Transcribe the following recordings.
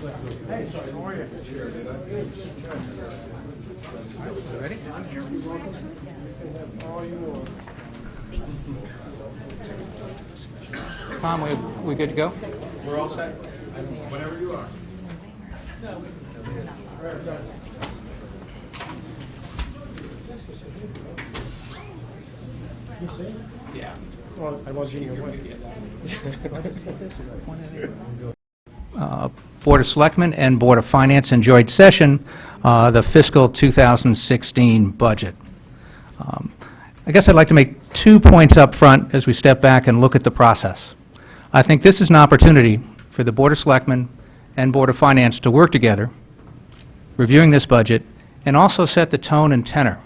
Ready? Tom, we good to go? We're all set. Whenever you are. Yeah. Well, I was in your way. Board of Selectmen and Board of Finance enjoyed session, the fiscal 2016 budget. I guess I'd like to make 2 points up front as we step back and look at the process. I think this is an opportunity for the Board of Selectmen and Board of Finance to work together, reviewing this budget, and also set the tone and tenor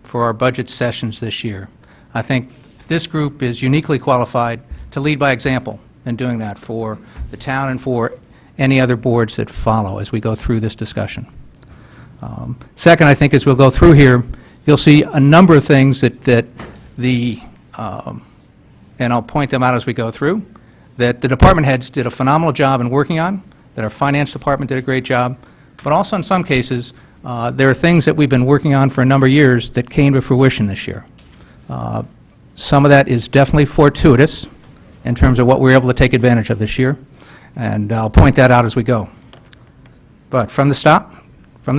for our budget sessions this year. I think this group is uniquely qualified to lead by example in doing that for the town and for any other boards that follow as we go through this discussion. Second, I think as we'll go through here, you'll see a number of things that and I'll point them out as we go through, that the department heads did a phenomenal job in working on, that our finance department did a great job, but also in some cases, there are things that we've been working on for a number of years that came to fruition this year. Some of that is definitely fortuitous in terms of what we were able to take advantage of this year, and I'll point that out as we go. But from the top, there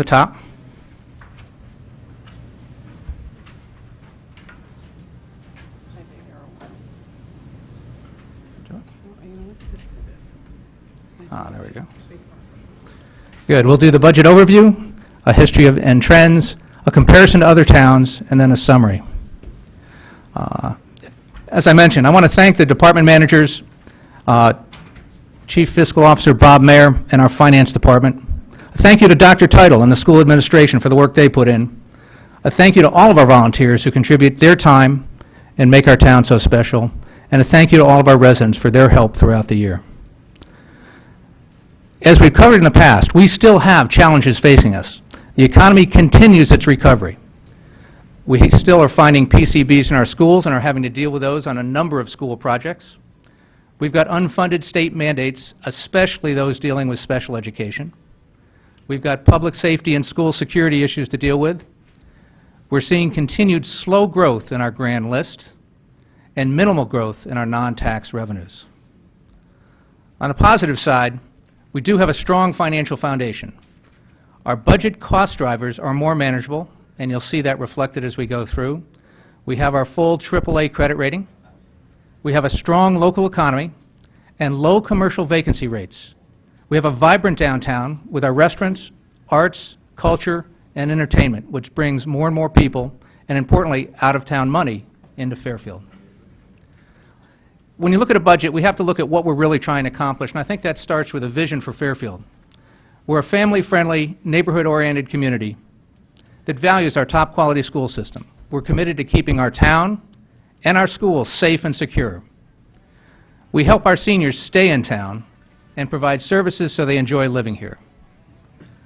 we go. Good. We'll do the budget overview, a history of and trends, a comparison to other towns, and then a summary. As I mentioned, I want to thank the department managers, Chief Fiscal Officer Bob Mayer, and our finance department. A thank you to Dr. Title and the school administration for the work they put in. A thank you to all of our volunteers who contribute their time and make our town so special. And a thank you to all of our residents for their help throughout the year. As we've covered in the past, we still have challenges facing us. The economy continues its recovery. We still are finding PCBs in our schools and are having to deal with those on a number of school projects. We've got unfunded state mandates, especially those dealing with special education. We've got public safety and school security issues to deal with. We're seeing continued slow growth in our grand list and minimal growth in our non-tax revenues. On the positive side, we do have a strong financial foundation. Our budget cost drivers are more manageable, and you'll see that reflected as we go through. We have our full AAA credit rating. We have a strong local economy and low commercial vacancy rates. We have a vibrant downtown with our restaurants, arts, culture, and entertainment, which brings more and more people, and importantly, out-of-town money into Fairfield. When you look at a budget, we have to look at what we're really trying to accomplish, and I think that starts with a vision for Fairfield. We're a family-friendly, neighborhood-oriented community that values our top-quality school system. We're committed to keeping our town and our schools safe and secure. We help our seniors stay in town and provide services so they enjoy living here.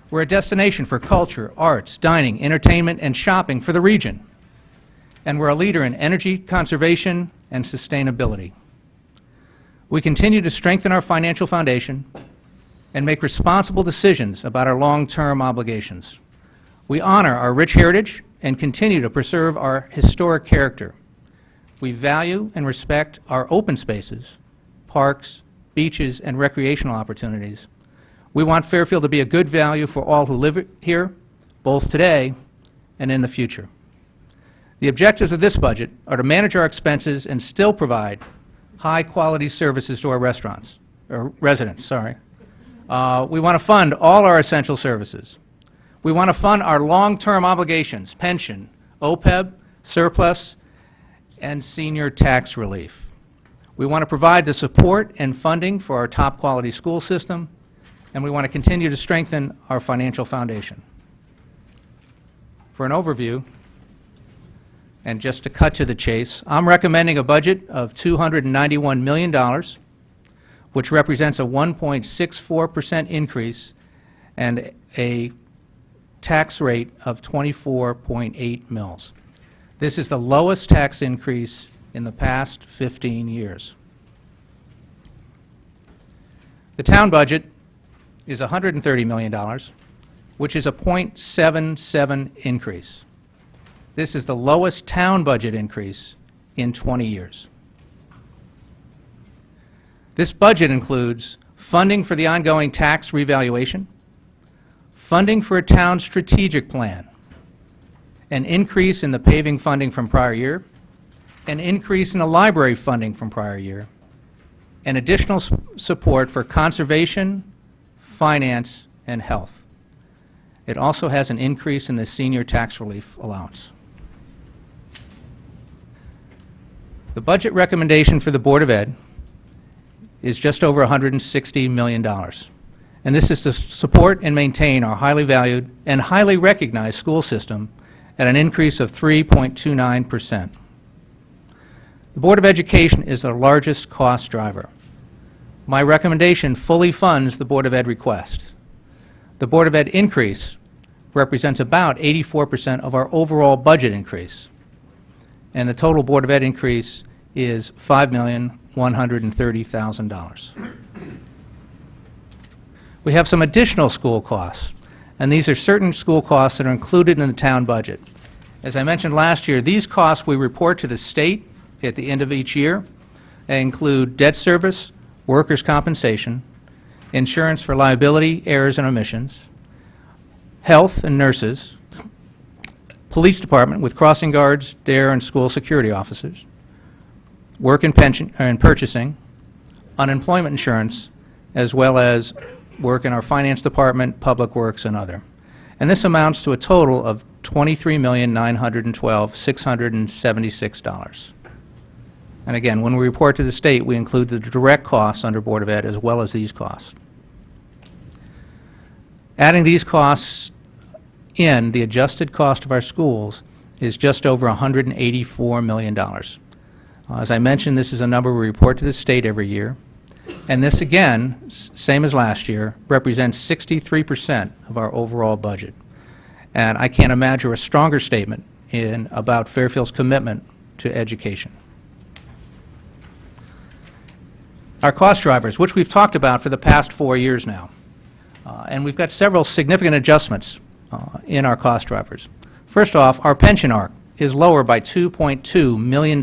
We're a destination for culture, arts, dining, entertainment, and shopping for the region. And we're a leader in energy conservation and sustainability. We continue to strengthen our financial foundation and make responsible decisions about our long-term obligations. We honor our rich heritage and continue to preserve our historic character. We value and respect our open spaces, parks, beaches, and recreational opportunities. We want Fairfield to be a good value for all who live here, both today and in the future. The objectives of this budget are to manage our expenses and still provide high-quality services to our residents. We want to fund all our essential services. We want to fund our long-term obligations, pension, OPEB, surplus, and senior tax relief. We want to provide the support and funding for our top-quality school system, and we want to continue to strengthen our financial foundation. For an overview, and just to cut to the chase, I'm recommending a budget of $291 million, which represents a 1.64% increase and a tax rate of 24.8 mils. This is the lowest tax increase in the past 15 years. The town budget is $130 million, which is a 0.77 increase. This is the lowest town budget increase in 20 years. This budget includes funding for the ongoing tax revaluation, funding for a town strategic plan, an increase in the paving funding from prior year, an increase in the library funding from prior year, and additional support for conservation, finance, and health. It also has an increase in the senior tax relief allowance. The budget recommendation for the Board of Ed is just over $160 million. And this is to support and maintain our highly valued and highly recognized school system at an increase of 3.29%. The Board of Education is the largest cost driver. My recommendation fully funds the Board of Ed request. The Board of Ed increase represents about 84% of our overall budget increase. And the total Board of Ed increase is $5,130,000. We have some additional school costs, and these are certain school costs that are included in the town budget. As I mentioned last year, these costs we report to the state at the end of each year. They include debt service, workers' compensation, insurance for liability, errors, and omissions, health and nurses, police department with crossing guards, DARE, and school security officers, work and pension and purchasing, unemployment insurance, as well as work in our finance department, public works, and other. And this amounts to a total of $23,912,676. And again, when we report to the state, we include the direct costs under Board of Ed as well as these costs. Adding these costs in, the adjusted cost of our schools is just over $184 million. As I mentioned, this is a number we report to the state every year. And this, again, same as last year, represents 63% of our overall budget. And I can't imagine a stronger statement about Fairfield's commitment to education. Our cost drivers, which we've talked about for the past 4 years now. And we've got several significant adjustments in our cost drivers. First off, our pension ARC is lower by $2.2 million.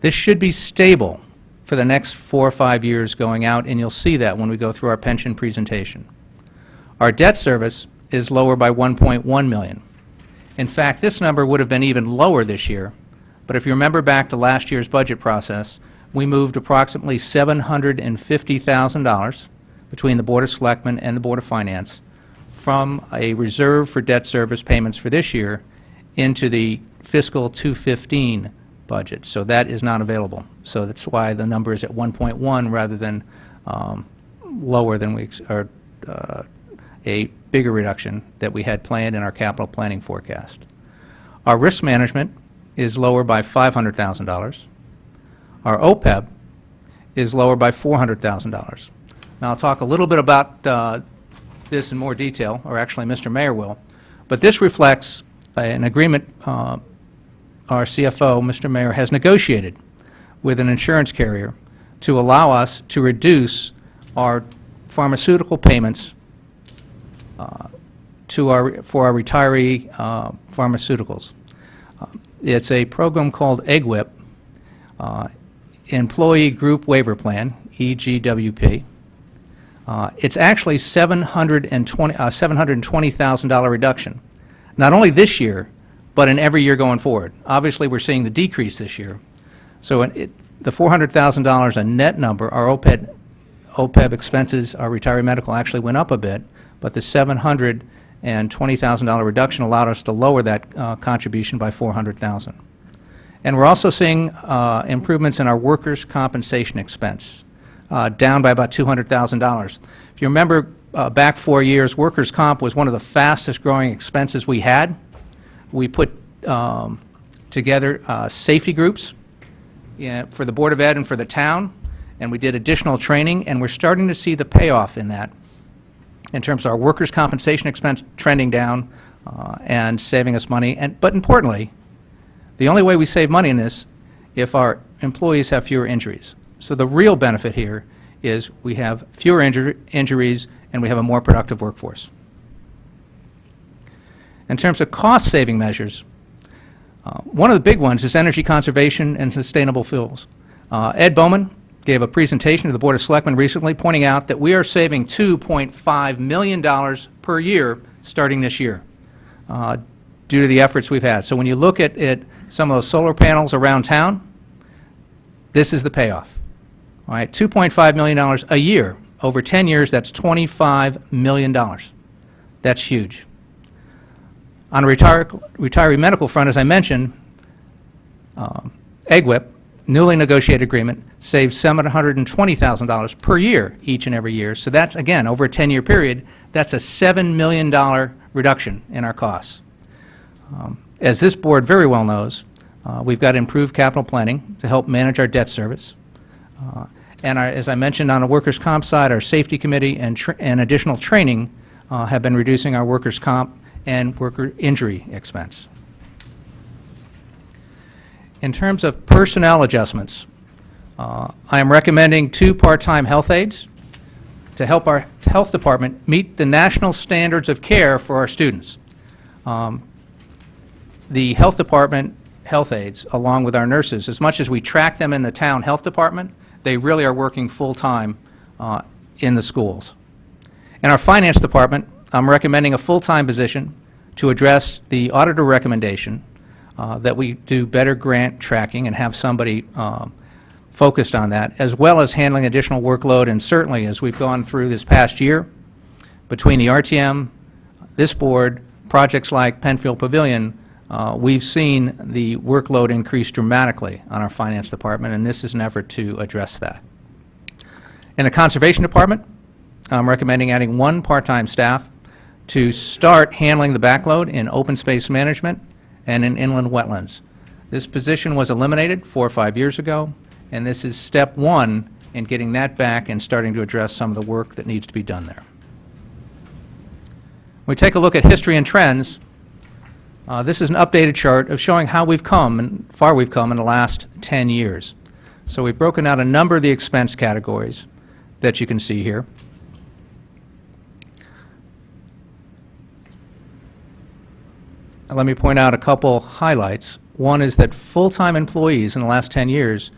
This should be stable for the next 4 or 5 years going out, and you'll see that when we go through our pension presentation. Our debt service is lower by $1.1 million. In fact, this number would have been even lower this year, but if you remember back to last year's budget process, we moved approximately $750,000 between the Board of Selectmen and the Board of Finance from a reserve for debt service payments for this year into the fiscal 2015 budget. So that is not available. So that's why the number is at 1.1 rather than lower than or a bigger reduction that we had planned in our capital planning forecast. Our risk management is lower by $500,000. Our OPEB is lower by $400,000. Now, I'll talk a little bit about this in more detail, or actually Mr. Mayor will, but this reflects an agreement our CFO, Mr. Mayor, has negotiated with an insurance carrier to allow us to reduce our pharmaceutical payments for our retiree pharmaceuticals. It's a program called EGWIP, Employee Group Waiver Plan, EGWP. It's actually $720,000 reduction, not only this year, but in every year going forward. Obviously, we're seeing the decrease this year. So the $400,000 a net number, our OPEB expenses, our retiree medical actually went up a bit, but the $720,000 reduction allowed us to lower that contribution by $400,000. And we're also seeing improvements in our workers' compensation expense, down by about $200,000. If you remember back 4 years, workers' comp was one of the fastest growing expenses we had. We put together safety groups for the Board of Ed and for the town, and we did additional training, and we're starting to see the payoff in that in terms of our workers' compensation expense trending down and saving us money. But importantly, the only way we save money in this if our employees have fewer injuries. So the real benefit here is we have fewer injuries and we have a more productive workforce. In terms of cost-saving measures, one of the big ones is energy conservation and sustainable fuels. Ed Bowman gave a presentation to the Board of Selectmen recently pointing out that we are saving $2.5 million per year starting this year due to the efforts we've had. So when you look at some of those solar panels around town, this is the payoff. All right, $2.5 million a year. Over 10 years, that's $25 million. That's huge. On a retiree medical front, as I mentioned, EGWIP, newly negotiated agreement, saves $720,000 per year each and every year. So that's, again, over a 10-year period, that's a $7 million reduction in our costs. As this board very well knows, we've got improved capital planning to help manage our debt service. And as I mentioned on the workers' comp side, our safety committee and additional training have been reducing our workers' comp and worker injury expense. In terms of personnel adjustments, I am recommending 2 part-time health aides to help our health department meet the national standards of care for our students. The health department health aides, along with our nurses, as much as we track them in the town health department, they really are working full-time in the schools. In our finance department, I'm recommending a full-time position to address the auditor recommendation that we do better grant tracking and have somebody focused on that, as well as handling additional workload. And certainly, as we've gone through this past year, between the RTM, this board, projects like Penfield Pavilion, we've seen the workload increase dramatically on our finance department, and this is an effort to address that. In the conservation department, I'm recommending adding 1 part-time staff to start handling the backload in open space management and in inland wetlands. This position was eliminated 4 or 5 years ago, and this is step 1 in getting that back and starting to address some of the work that needs to be done there. When we take a look at history and trends, this is an updated chart of showing how we've come and far we've come in the last 10 years. So we've broken out a number of the expense categories that you can see here. Let me point out a couple highlights. One is that full-time employees in the last 10 years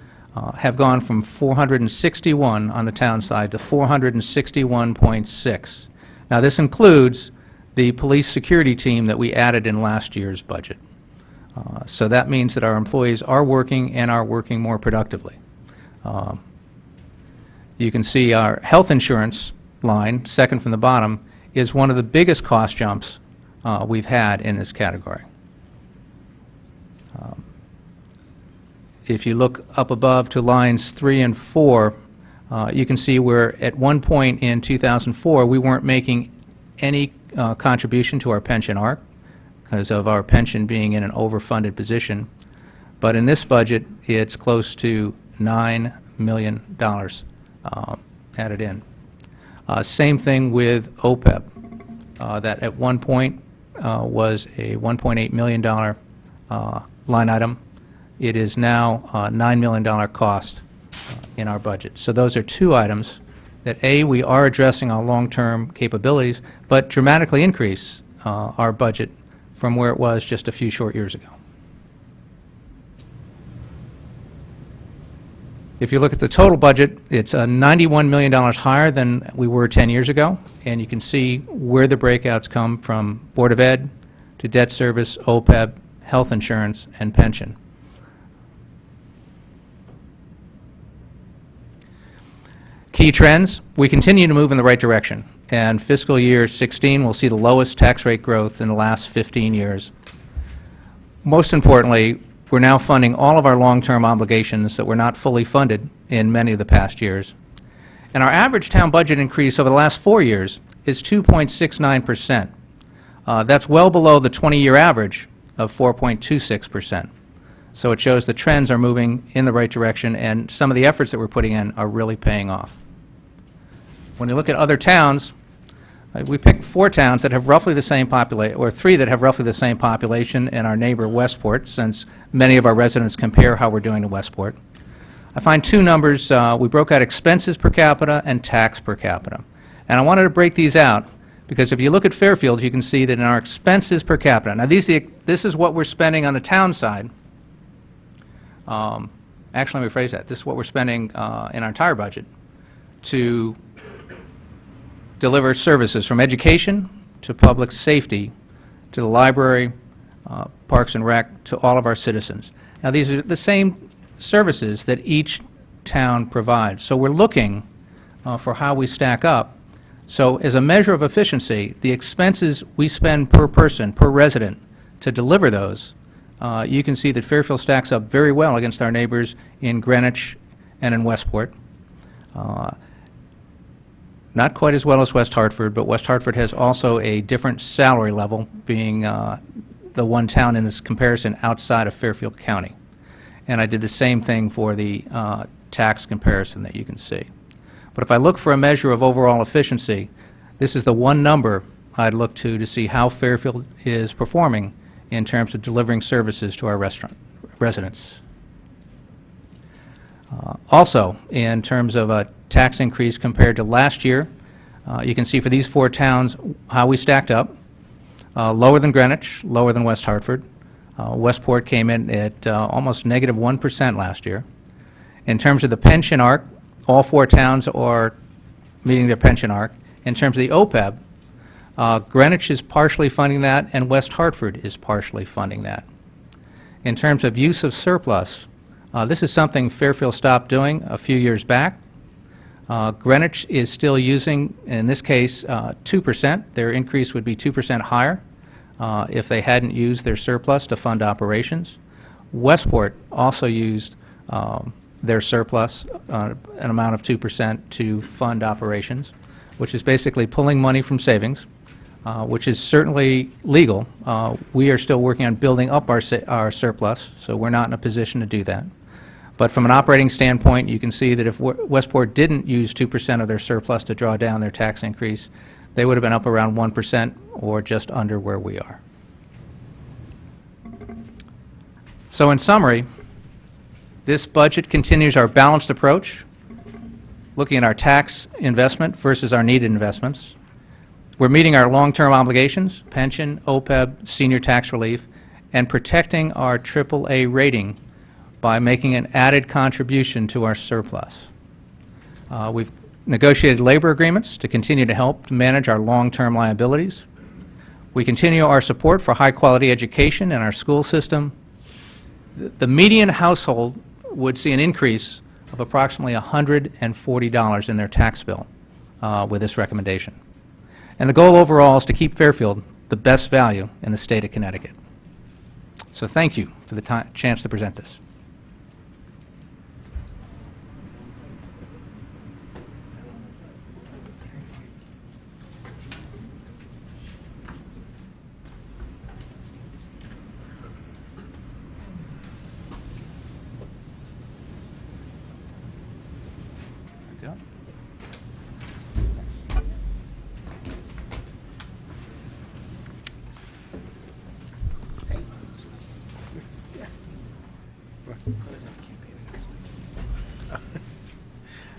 have gone from 461 on the town side to 461.6. Now this includes the police security team that we added in last year's budget. So that means that our employees are working and are working more productively. You can see our health insurance line, second from the bottom, is one of the biggest cost jumps we've had in this category. If you look up above to lines 3 and 4, you can see where at one point in 2004 we weren't making any contribution to our pension ARC because of our pension being in an overfunded position. But in this budget, it's close to $9 million added in. Same thing with OPEB. That at one point was a $1.8 million line item. It is now a $9 million cost in our budget. So those are 2 items that, A, we are addressing our long-term capabilities, but dramatically increase our budget from where it was just a few short years ago. If you look at the total budget, it's $91 million higher than we were 10 years ago, and you can see where the breakouts come from Board of Ed to debt service, OPEB, health insurance, and pension. Key trends, we continue to move in the right direction, and fiscal year 16 will see the lowest tax rate growth in the last 15 years. Most importantly, we're now funding all of our long-term obligations that were not fully funded in many of the past years. And our average town budget increase over the last 4 years is 2.69%. That's well below the 20-year average of 4.26%. So it shows the trends are moving in the right direction, and some of the efforts that we're putting in are really paying off. When you look at other towns, we picked 4 towns that have roughly the same population, or 3 that have roughly the same population, and our neighbor Westport, since many of our residents compare how we're doing to Westport. I find two numbers. We broke out expenses per capita and tax per capita. And I wanted to break these out because if you look at Fairfield, you can see that in our expenses per capita, now this is what we're spending on the town side. Actually, let me rephrase that. This is what we're spending in our entire budget to deliver services from education to public safety to the library, Parks and Rec, to all of our citizens. Now, these are the same services that each town provides. So we're looking for how we stack up. So as a measure of efficiency, the expenses we spend per person, per resident, to deliver those, you can see that Fairfield stacks up very well against our neighbors in Greenwich and in Westport. Not quite as well as West Hartford, but West Hartford has also a different salary level, being the one town in this comparison outside of Fairfield County. And I did the same thing for the tax comparison that you can see. But if I look for a measure of overall efficiency, this is the one number I'd look to see how Fairfield is performing in terms of delivering services to our residents. Also, in terms of a tax increase compared to last year, you can see for these four towns how we stacked up. Lower than Greenwich, lower than West Hartford. Westport came in at almost negative 1% last year. In terms of the pension arc, all four towns are meeting their pension arc. In terms of the OPEB, Greenwich is partially funding that, and West Hartford is partially funding that. In terms of use of surplus, this is something Fairfield stopped doing a few years back. Greenwich is still using, in this case, 2%. Their increase would be 2% higher if they hadn't used their surplus to fund operations. Westport also used their surplus, an amount of 2% to fund operations, which is basically pulling money from savings, which is certainly legal. We are still working on building up our surplus, so we're not in a position to do that. But from an operating standpoint, you can see that if Westport didn't use 2% of their surplus to draw down their tax increase, they would have been up around 1% or just under where we are. So in summary, this budget continues our balanced approach, looking at our tax investment versus our needed investments. We're meeting our long-term obligations, pension, OPEB, senior tax relief, and protecting our AAA rating by making an added contribution to our surplus. We've negotiated labor agreements to continue to help manage our long-term liabilities. We continue our support for high-quality education in our school system. The median household would see an increase of approximately $140 in their tax bill with this recommendation. And the goal overall is to keep Fairfield the best value in the state of Connecticut. So thank you for the chance to present this.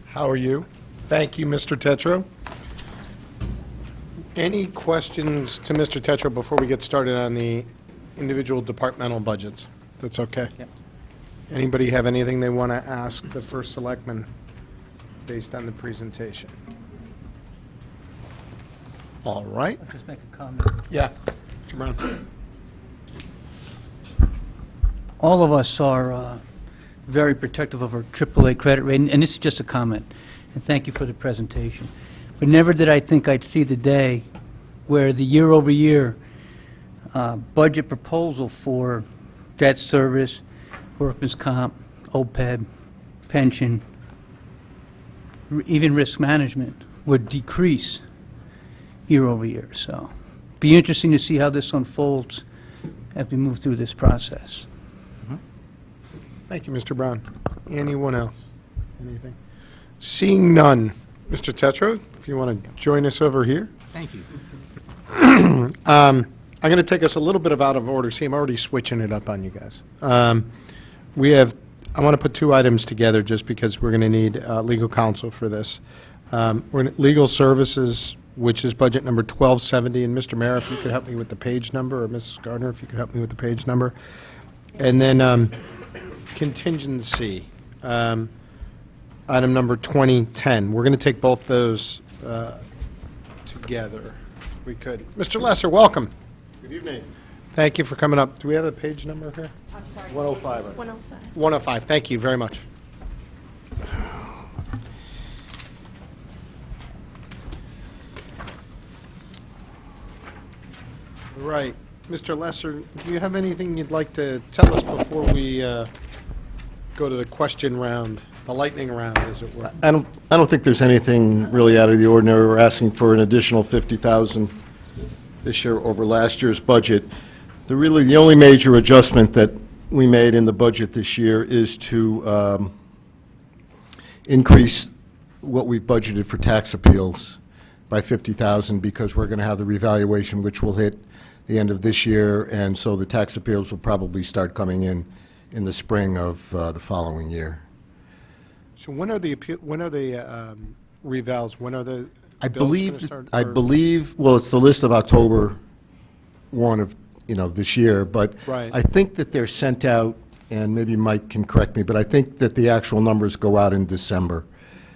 How are you? Thank you, Mr. Tetro. Any questions to Mr. Tetro before we get started on the individual departmental budgets? If that's okay? Yep. Anybody have anything they want to ask the first selectman based on the presentation? All right. Just make a comment. Yeah. Mr. Brown. All of us are very protective of our AAA credit rating, and this is just a comment, and thank you for the presentation. But never did I think I'd see the day where the year-over-year budget proposal for debt service, workman's comp, OPEB, pension, even risk management would decrease year-over-year. So be interesting to see how this unfolds as we move through this process. Thank you, Mr. Brown. Anyone else? Anything? Seeing none. Mr. Tetro, if you want to join us over here. Thank you. I'm going to take us a little bit out of order. See, I'm already switching it up on you guys. We have I want to put two items together just because we're going to need legal counsel for this. Legal services, which is budget number 1270, and Mr. Mayor, if you could help me with the page number, or Mrs. Gardner, if you could help me with the page number. And then contingency, item number 2010. We're going to take both those together, if we could. Mr. Lesser, welcome. Good evening. Thank you for coming up. Do we have the page number here? I'm sorry. 105. 105. 105. Thank you very much. Right. Mr. Lesser, do you have anything you'd like to tell us before we go to the question round, the lightning round, as it were? I don't think there's anything really out of the ordinary. We're asking for an additional 50,000 this year over last year's budget. The only major adjustment that we made in the budget this year is to increase what we've budgeted for tax appeals by 50,000 because we're going to have the revaluation, which will hit the end of this year, and so the tax appeals will probably start coming in the spring of the following year. So when are the revals? When are the I bills believe, gonna start, I or- believe, well, it's the list of October 1 of, this year, but Right. I think that they're sent out, and maybe Mike can correct me, but I think that the actual numbers go out in December,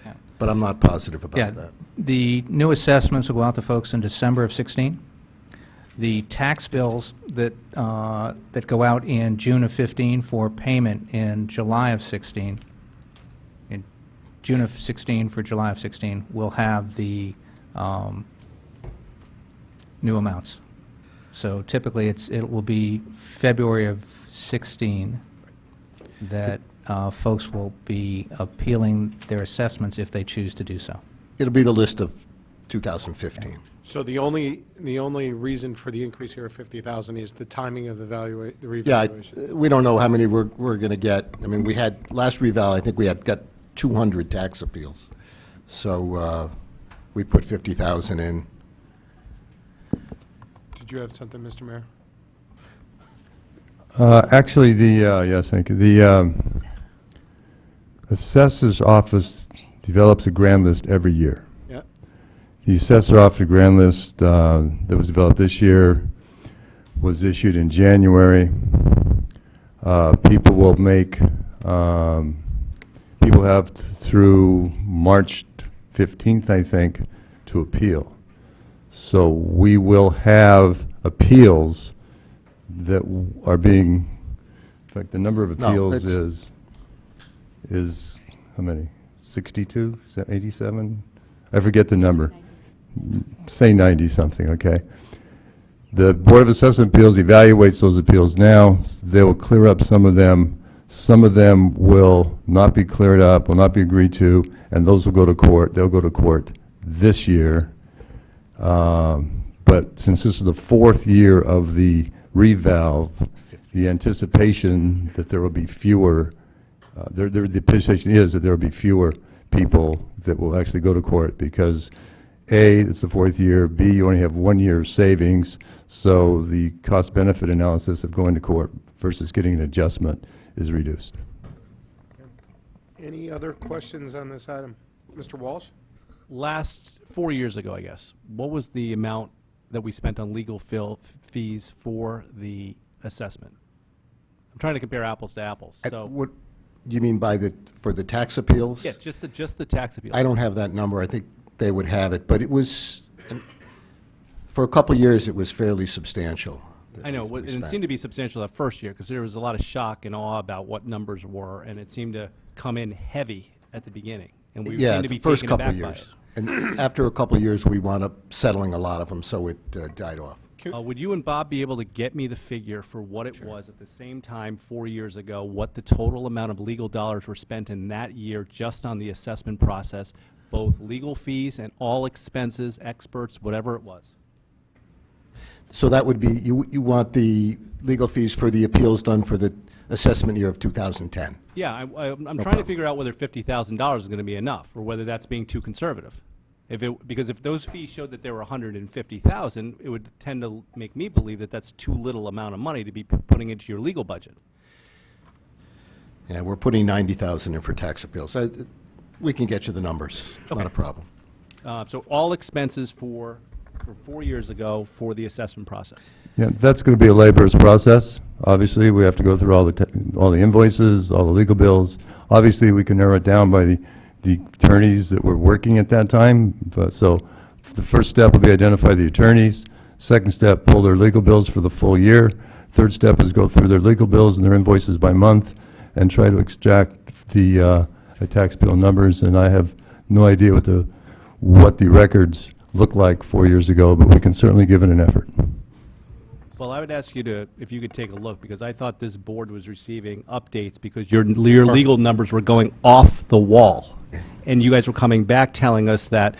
Yeah. but I'm not positive Yeah, about that. the new assessments will go out to folks in December of 16. The tax bills that go out in June of 15 for payment in July of 16, in June of 16 for July of 16, will have the new amounts. So typically, it will be February of 16 that folks will be appealing their assessments if they choose to do so. It'll be the list of 2015. So the only reason for the increase here of 50,000 is the timing of the the Yeah, revaluation? we don't know how many we're going to get. I mean, we had, last reval, I think we got 200 tax appeals. So we put 50,000 in. Did you have something, Mr. Mayor? Actually, yes, thank you. The assessor's office develops a grand list every year. Yeah. The assessor office grand list that was developed this year was issued in January. People will make, people have through March 15th, I think, to appeal. So we will have appeals that are being, in fact, the number of No, appeals it's- is how many? 62, 87? I forget the number. Say 90-something, okay? The Board of Assessment Appeals evaluates those appeals now. They will clear up some of them. Some of them will not be cleared up, will not be agreed to, and those will go to court. They'll go to court this year. But since this is the fourth year of the revalve, the anticipation that there will be fewer, the anticipation is that there will be fewer people that will actually go to court because, A, it's the fourth year, B, you only have 1 year of savings, so the cost-benefit analysis of going to court versus getting an adjustment is reduced. Any other questions on this item? Mr. Walsh? Last 4 years ago, I guess, what was the amount that we spent on legal fees for the assessment? I'm trying to compare apples to apples. So, What, you mean for the tax appeals? yeah, just the tax appeal. I don't have that number. I think they would have it, but it was, for a couple of years, it was fairly substantial. that I know, we and it spent. seemed to be substantial that first year because there was a lot of shock and awe about what numbers were, and it seemed to come in heavy at the beginning, and we Yeah, seemed to be the first taken couple of aback by it. years. And after a couple of years, we wound up settling a lot of them, so it died off. Would you and Bob be able to get me the figure for what it was at the same time 4 years ago, what the total amount of legal dollars were spent in that year just on the assessment process, both legal fees and all expenses, experts, whatever it was? So that would be, you want the legal fees for the appeals done for the assessment year of 2010? Yeah, I'm trying to problem. figure out whether $50,000 is going to be enough, or whether that's being too conservative. Because if those fees showed that they were 150,000, it would tend to make me believe that that's too little amount of money to be putting into your legal budget. Yeah, we're putting 90,000 in for tax appeals. We can get you the numbers, not Okay. a problem. So all expenses for 4 years ago for the assessment process. Yeah, that's going to be a laborious process. Obviously, we have to go through all the invoices, all the legal bills. Obviously, we can narrow it down by the attorneys that were working at that time. But so the first step will be identify the attorneys. Second step, pull their legal bills for the full year. Third step is go through their legal bills and their invoices by month and try to extract the tax bill numbers. And I have no idea what the records look like 4 years ago, but we can certainly give it an effort. Well, I would ask you to, if you could take a look, because I thought this board was receiving updates because your legal numbers were going off the wall. And you guys were coming back telling us that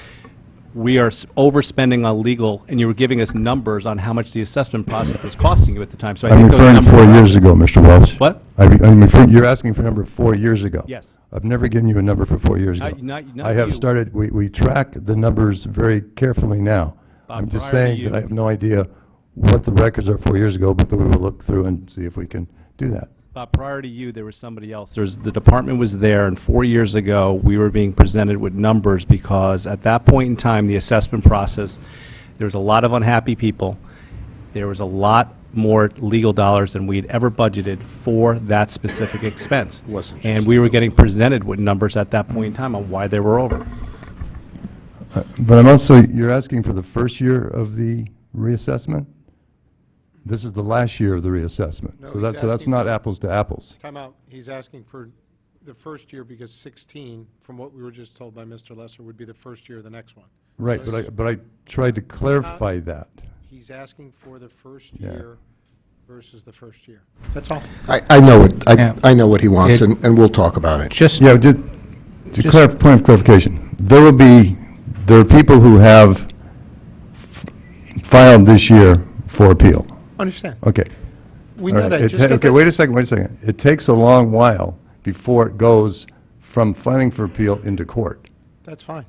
we are overspending on legal, and you were giving us numbers on how much the assessment process was costing you at the time. So I I'm think those referring to numbers 4 are years ago, Mr. Welch. What? I'm referring, you're asking for a number 4 years ago. Yes. I've never given you a number for 4 years ago. Not I have you. started, we track the numbers very carefully now. I'm just prior to saying that you- I have no idea what the records are 4 years ago, but that we will look through and see if we can do that. Prior to you, there was somebody else. The department was there, and 4 years ago, we were being presented with numbers because at that point in time, the assessment process, there was a lot of unhappy people. There was a lot more legal dollars than we had ever budgeted for that specific expense. Wasn't just And we were getting presented with numbers at that point in time on why they were over. But I'm also, you're asking for the first year of the reassessment? This is the last year of the reassessment. No, So he's that's asking not for- apples to apples. Time out. He's asking for the first year because 16, from what we were just told by Mr. Lesser, would be the first year of the next one. Right, but I tried to clarify that. He's asking for the first Yeah. year versus the first year. That's all. I know it. Yeah. I know what he wants, It- and we'll talk about it. Just, Yeah, just, point of clarification. There are people who have filed this year for appeal. Understand. Okay. We All know right. that. It Just ta- get Okay, the- wait a second. It takes a long while before it goes from filing for appeal into court. That's fine.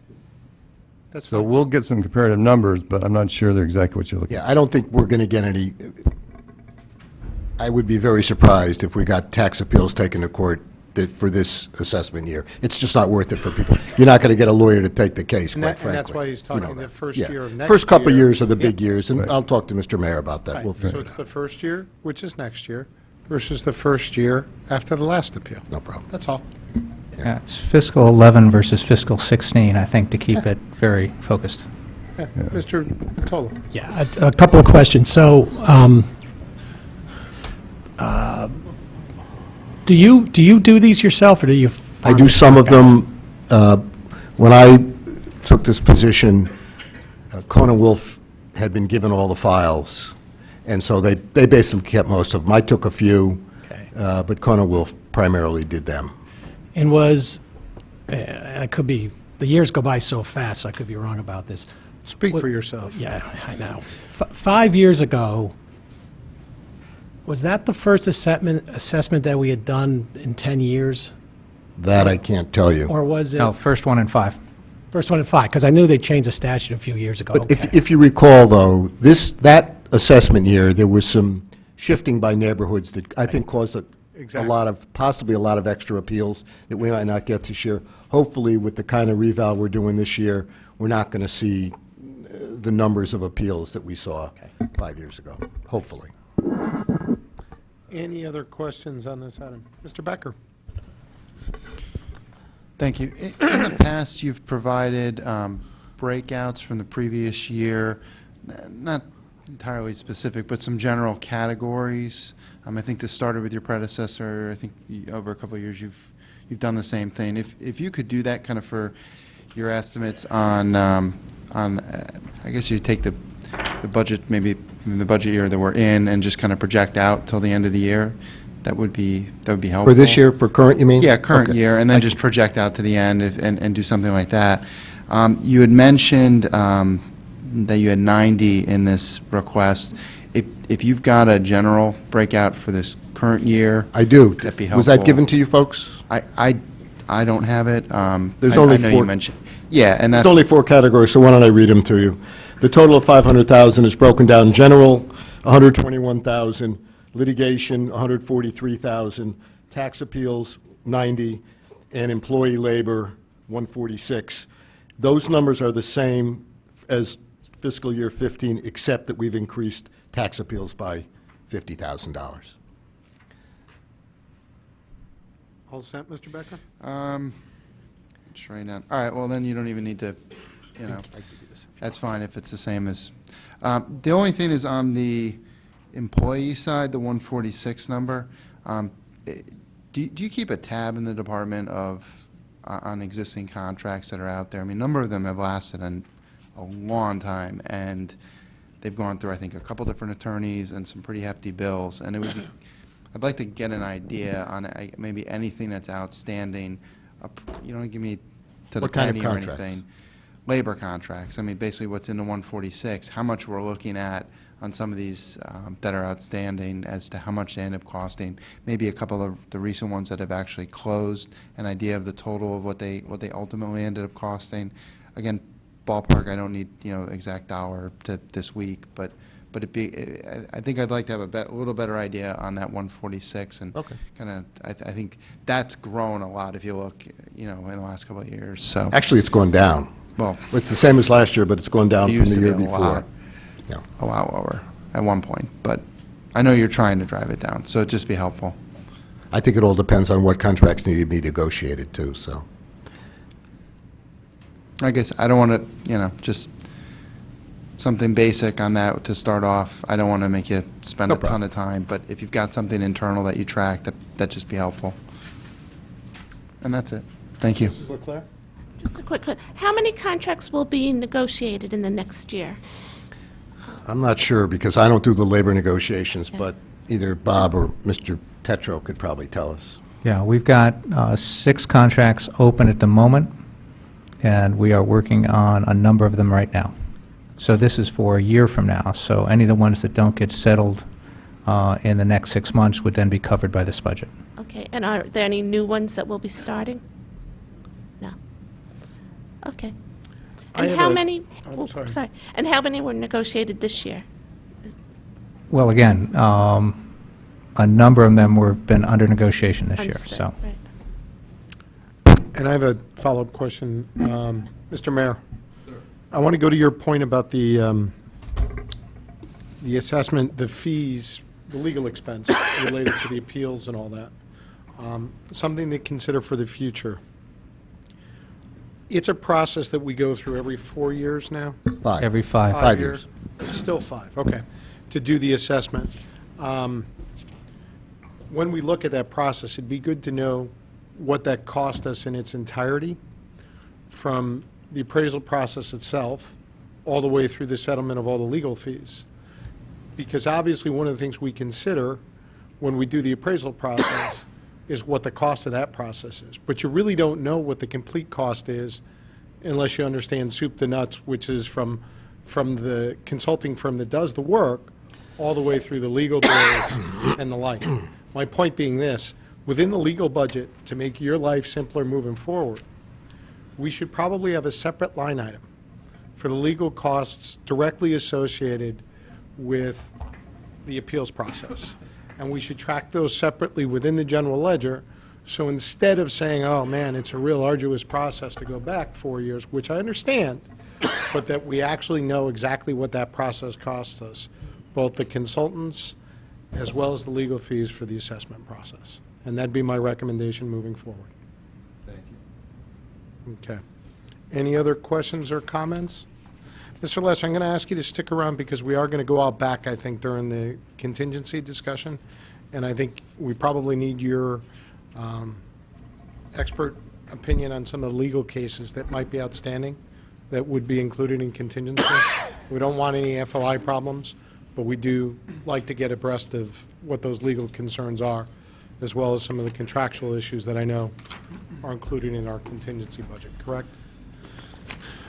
That's So fine. we'll get some comparative numbers, but I'm not sure they're exactly what you're looking for. Yeah, I don't think we're going to get any, I would be very surprised if we got tax appeals taken to court for this assessment year. It's just not worth it for people. You're not going to get a lawyer to take the case, And quite that- frankly. and that's why he's You know talking the that. first Yeah. year of next First couple year. years are the big years, and I'll talk to Mr. Mayor about that. Right. We'll So figure it it's out. the first year, which is next year, versus the first year after the last appeal. No problem. That's all. yeah, it's fiscal 11 versus fiscal 16, I think, to keep it very focused. Yeah. Mr. Tolo. Yeah, a couple of questions. So, do you do these yourself, or do you? I do some of them. When I took this position, Conan Wolf had been given all the files, and so they basically kept most of them. I took a few, Okay. but Conan Wolf primarily did them. And was, and I could be, the years go by so fast, so I could be wrong about this. Speak What- for yourself. Yeah, I know. 5 years ago, was that the first assessment that we had done in 10 years? That I can't tell you. Or was it No, first one in 5. first one in 5? Because I knew they changed the statute a few years ago. But Okay. if you recall, though, that assessment year, there was some shifting by neighborhoods that I think caused a Exactly. lot of, possibly a lot of extra appeals that we might not get this year. Hopefully, with the kind of reval we're doing this year, we're not going to see the numbers of appeals that we saw 5 years ago, hopefully. Any other questions on this item? Mr. Becker? Thank you. In the past, you've provided breakouts from the previous year, not entirely specific, but some general categories. I think this started with your predecessor. I think over a couple of years, you've done the same thing. If you could do that kind of for your estimates on I guess you take the budget, maybe the budget year that we're in, and just kind of project out till the end of the year, that would be helpful. For this year, for current, you mean? Yeah, current Okay. year, and then just project out to the end and do something like that. You had mentioned that you had 90 in this request. If you've got a general breakout for this current year, I do. That'd be Was that helpful. given to you folks? I don't have it. There's I only know four- you mentioned. Yeah, and There's that's, only 4 categories, so why don't I read them to you? The total of 500,000 is broken down: general, 121,000; litigation, 143,000; tax appeals, 90, and employee labor, 146. Those numbers are the same as fiscal year 15, except that we've increased tax appeals by $50,000. All set, Mr. Becker? Just writing down. All right, well, then you don't even need to, you know, that's fine if it's the same as, the only thing is on the employee side, the 146 number, do you keep a tab in the department of, on existing contracts that are out there? I mean, a number of them have lasted a long time, and they've gone through, I think, a couple different attorneys and some pretty hefty bills, and it would be, I'd like to get an idea on maybe anything that's outstanding. You don't give me to the What kind of penny or contracts? anything. Labor contracts, I mean, basically what's in the 146, how much we're looking at on some of these that are outstanding as to how much they end up costing. Maybe a couple of the recent ones that have actually closed, an idea of the total of what they ultimately ended up costing. Again, ballpark, I don't need, you know, exact dollar to this week, but I think I'd like to have a little better idea on that 146, and Okay. kind of, I think that's grown a lot if you look, you know, in the last couple of years, so. Actually, it's gone down. Well, It's the same as last year, but it's gone down it from used the to year be a before. lot, Yeah. a lot lower at one point, but I know you're trying to drive it down, so it'd just be helpful. I think it all depends on what contracts need to be negotiated, too, so. I guess I don't want to, you know, just something basic on that to start off. I don't want to make you spend No a ton problem. of time, but if you've got something internal that you track, that'd just be helpful. And that's it. Thank you. Mrs. Leclerc? Just a quick, how many contracts will be negotiated in the next year? I'm not sure, because I don't do the labor negotiations, but either Bob or Mr. Tetro could probably tell us. Yeah, we've got 6 contracts open at the moment, and we are working on a number of them right now. So this is for a year from now, so any of the ones that don't get settled in the next 6 months would then be covered by this budget. Okay, and are there any new ones that will be starting? No. Okay. I And have how a- many, oh, sorry. and how many were negotiated this year? Well, again, a number of them were been under negotiation this year, Understood, so. right. And I have a follow-up question. Mr. Mayor? I want to go to your point about the assessment, the fees, the legal expense related to the appeals and all that. Something to consider for the future. It's a process that we go through every 4 years now? 5. Every 5. 5 years. It's still 5, okay, to do the assessment. When we look at that process, it'd be good to know what that cost us in its entirety, from the appraisal process itself, all the way through the settlement of all the legal fees. Because obviously, one of the things we consider when we do the appraisal process is what the cost of that process is. But you really don't know what the complete cost is unless you understand soup to nuts, which is from the consulting firm that does the work all the way through the legal bills and the like. My point being this, within the legal budget, to make your life simpler moving forward, we should probably have a separate line item for the legal costs directly associated with the appeals process. And we should track those separately within the general ledger, so instead of saying, oh, man, it's a real arduous process to go back 4 years, which I understand, but that we actually know exactly what that process costs us, both the consultants as well as the legal fees for the assessment process. And that'd be my recommendation moving forward. Thank you. Okay. Any other questions or comments? Mr. Lesser, I'm going to ask you to stick around because we are going to go out back, I think, during the contingency discussion. And I think we probably need your expert opinion on some of the legal cases that might be outstanding that would be included in contingency. We don't want any FOI problems, but we do like to get abreast of what those legal concerns are, as well as some of the contractual issues that I know are included in our contingency budget, correct?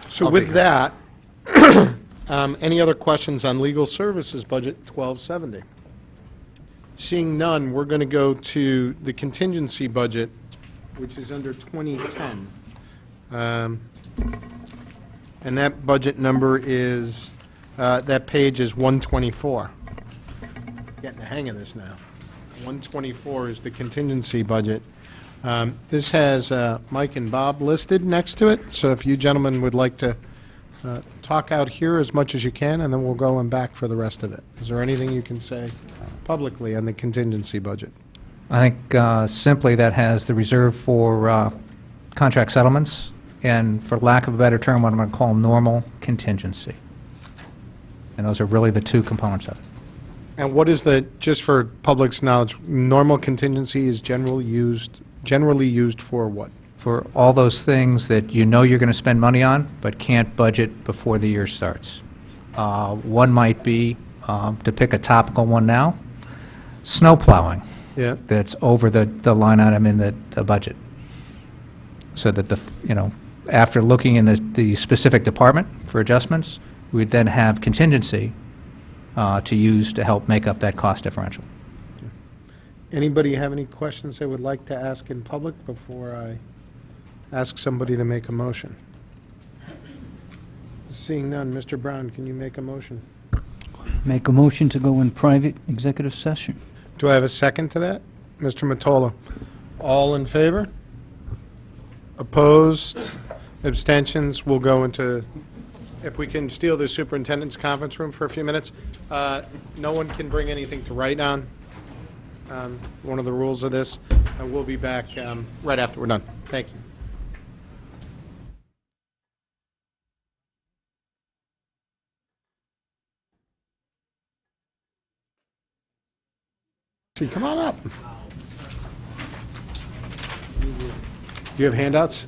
So I'll with be- that, any other questions on legal services budget 1270? Seeing none, we're going to go to the contingency budget, which is under 2010. And that budget number is, that page is 124. Getting the hang of this now. 124 is the contingency budget. This has Mike and Bob listed next to it, so if you gentlemen would like to talk out here as much as you can, and then we'll go and back for the rest of it. Is there anything you can say publicly on the contingency budget? I think simply that has the reserve for contract settlements, and for lack of a better term, what I'm going to call normal contingency. And those are really the two components of it. And what is the, just for public's knowledge, normal contingency is generally used for what? For all those things that you know you're going to spend money on, but can't budget before the year starts. One might be, to pick a topical one now, snow plowing. Yeah. That's over the line item in the budget. So that after looking in the specific department for adjustments, we'd then have contingency to use to help make up that cost differential. Anybody have any questions they would like to ask in public before I ask somebody to make a motion? Seeing none, Mr. Brown, can you make a motion? Make a motion to go in private executive session. Do I have a second to that? Mr. Mottola? All in favor? Opposed? Abstentions? We'll go into, if we can steal the superintendent's conference room for a few minutes. No one can bring anything to write on. One of the rules of this. And we'll be back right after we're done. Thank you. See, come on up. Do you have handouts?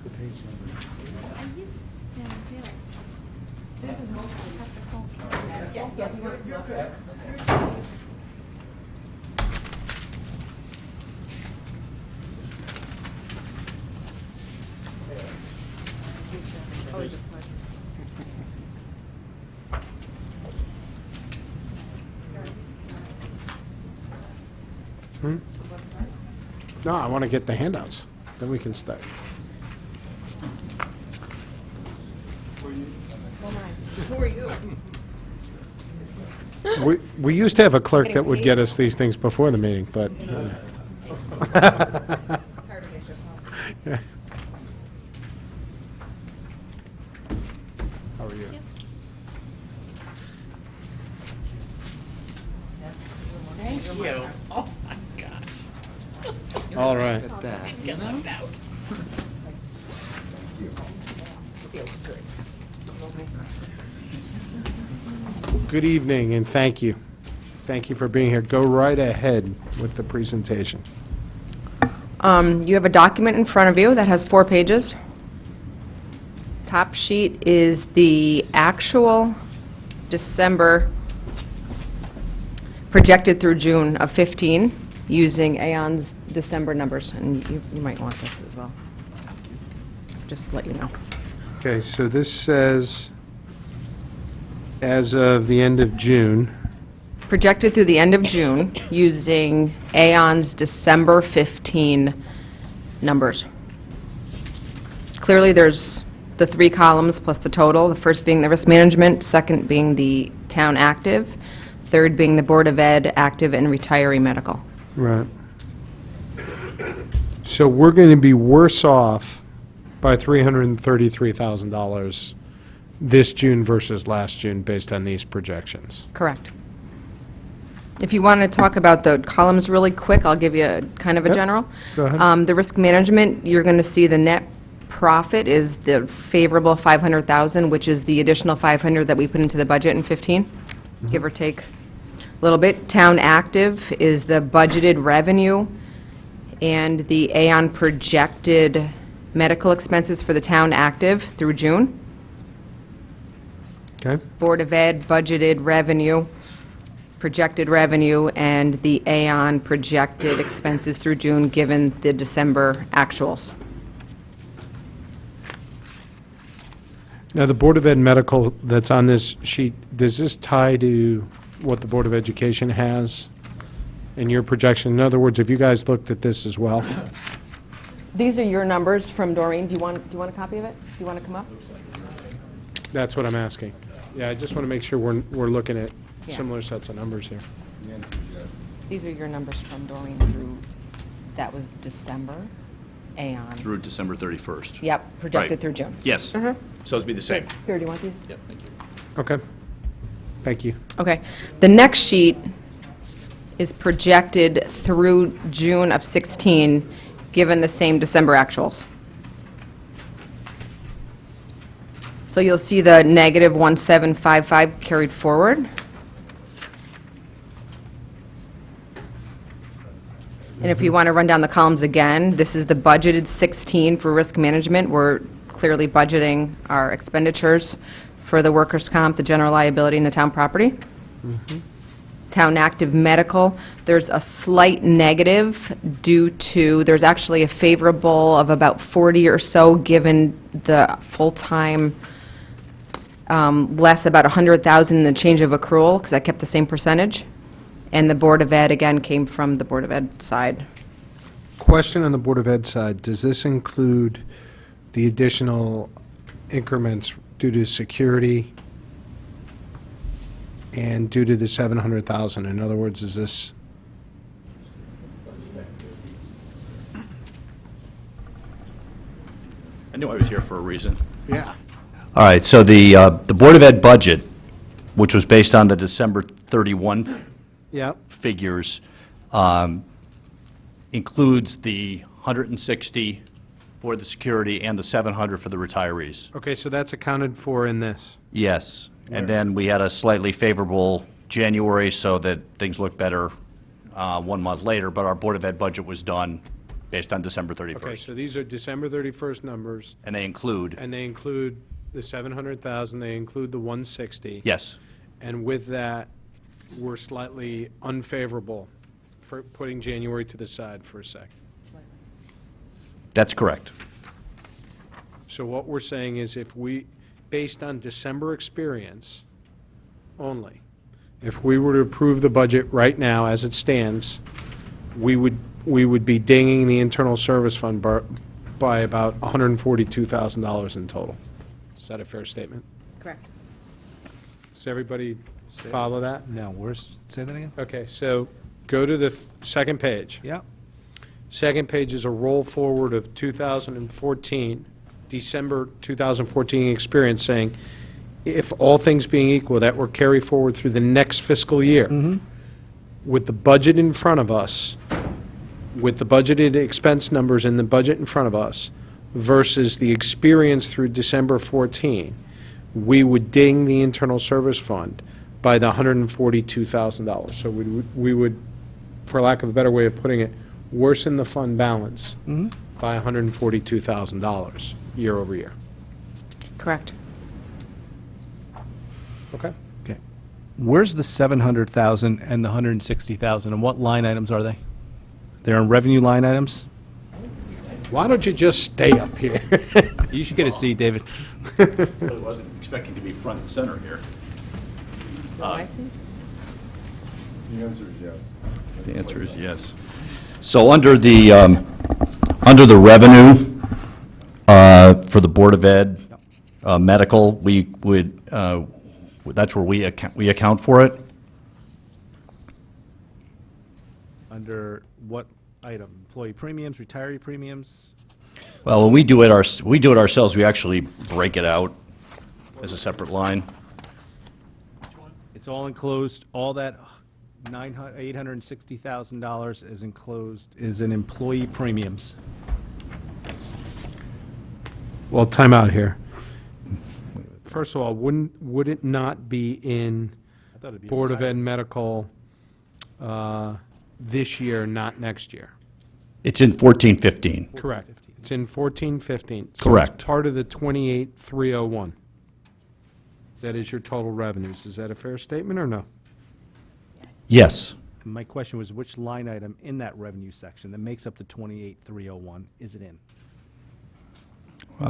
No, I want to get the handouts. Then we can start. We used to have a clerk that would get us these things before the meeting, but. Yeah. How are you? All right. Good evening, and thank you. Thank you for being here. Go right ahead with the presentation. You have a document in front of you that has 4 pages. Top sheet is the actual December projected through June of 15 using Aon's December numbers, and you might want this as well. Just to let you know. Okay, so this says, as of the end of June, Projected through the end of June using Aon's December 15 numbers. Clearly, there's the 3 columns plus the total, the first being the risk management, second being the town active, third being the Board of Ed active and retiree medical. right. So we're going to be worse off by $333,000 this June versus last June based on these projections. Correct. If you want to talk about the columns really quick, I'll give you a kind of a Yep. general. Go ahead. The risk management, you're going to see the net profit is the favorable 500,000, which is the additional 500 that we put into the budget in 15, give or take a little bit. Town active is the budgeted revenue and the Aon projected medical expenses for the town active through June. Okay? Board of Ed budgeted revenue, projected revenue, and the Aon projected expenses through June, given the December actuals. Now, the Board of Ed medical that's on this sheet, does this tie to what the Board of Education has in your projection? In other words, have you guys looked at this as well? These are your numbers from Doreen. Do you want a copy of it? Do you want to come up? That's what I'm asking. Yeah, I just want to make sure we're looking at Yeah. similar sets of numbers here. These are your numbers from Doreen through, that was December. Aon. Through December 31st. Yep, projected Right. through June. Yes. So it'd be the same. Here, do you want these? Yep, thank you. Okay. Thank you. Okay. The next sheet is projected through June of 16, given the same December actuals. So you'll see the negative 1755 carried forward. And if you want to run down the columns again, this is the budgeted 16 for risk management. We're clearly budgeting our expenditures for the workers' comp, the general liability, and the town property. Town active medical, there's a slight negative due to, there's actually a favorable of about 40 or so, given the full-time, less about 100,000 in the change of accrual, because I kept the same percentage. And the Board of Ed, again, came from the Board of Ed side. Question on the Board of Ed side, does this include the additional increments due to security and due to the 700,000? In other words, is this, I knew I was here for a reason. yeah, All right, so the Board of Ed budget, which was based on the December 31 yeah, figures, includes the 160 for the security and the 700 for the retirees. okay, so that's accounted for in this. Yes, and then we had a slightly favorable January so that things look better 1 month later, but our Board of Ed budget was done based on December 31st. Okay, so these are December 31st numbers, And they include, and they include the 700,000, they include the 160. yes, And with that, we're slightly unfavorable for putting January to the side for a sec. that's correct. So what we're saying is if we, based on December experience only, if we were to approve the budget right now as it stands, we would be dinging the internal service fund by about $142,000 in total. Is that a fair statement? Correct. Does everybody follow that? No, say that again? Okay, so go to the second page. Yeah. Second page is a roll forward of 2014, December 2014 experience, saying if all things being equal, that will carry forward through the next fiscal year. With the budget in front of us, with the budgeted expense numbers in the budget in front of us versus the experience through December 14, we would ding the internal service fund by the $142,000. So we would, for lack of a better way of putting it, worsen the fund balance by $142,000 year over year. Correct. Okay? Okay. Where's the 700,000 and the 160,000, and what line items are they? They're in revenue line items? Why don't you just stay up here? You should get a seat, David. I wasn't expecting to be front and center here. The answer is yes. The answer is yes. So under the revenue for the Board of Ed, medical, we would, that's where we account for it. Under what item? Employee premiums, retiree premiums? Well, when we do it ourselves, we actually break it out as a separate line. It's all enclosed, all that $860,000 is enclosed, is in employee premiums. Well, time out here. First of all, would it not be in I thought it'd be Board of retired. Ed medical this year, not next year? It's in 14-15. Correct. It's in 14-15. So Correct. it's part of the 28,301. That is your total revenues. Is that a fair statement or no? Yes. And my question was, which line item in that revenue section that makes up the 28,301 is it in?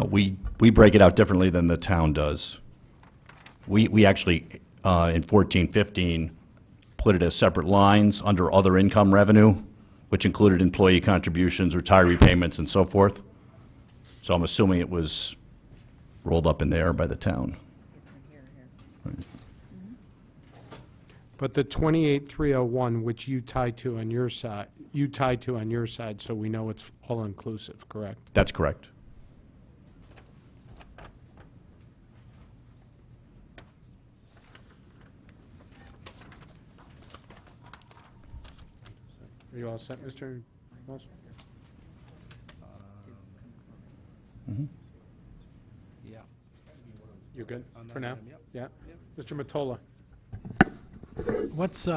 We break it out differently than the town does. We actually, in 14-15, put it as separate lines under other income revenue, which included employee contributions, retiree payments, and so forth. So I'm assuming it was rolled up in there by the town. But the 28,301, which you tie to on your side, you tied to on your side, so we know it's all-inclusive, correct? That's correct. Are you all set, Mr. Moss? Yeah. You're good for now? Yeah? Mr. Matola? What's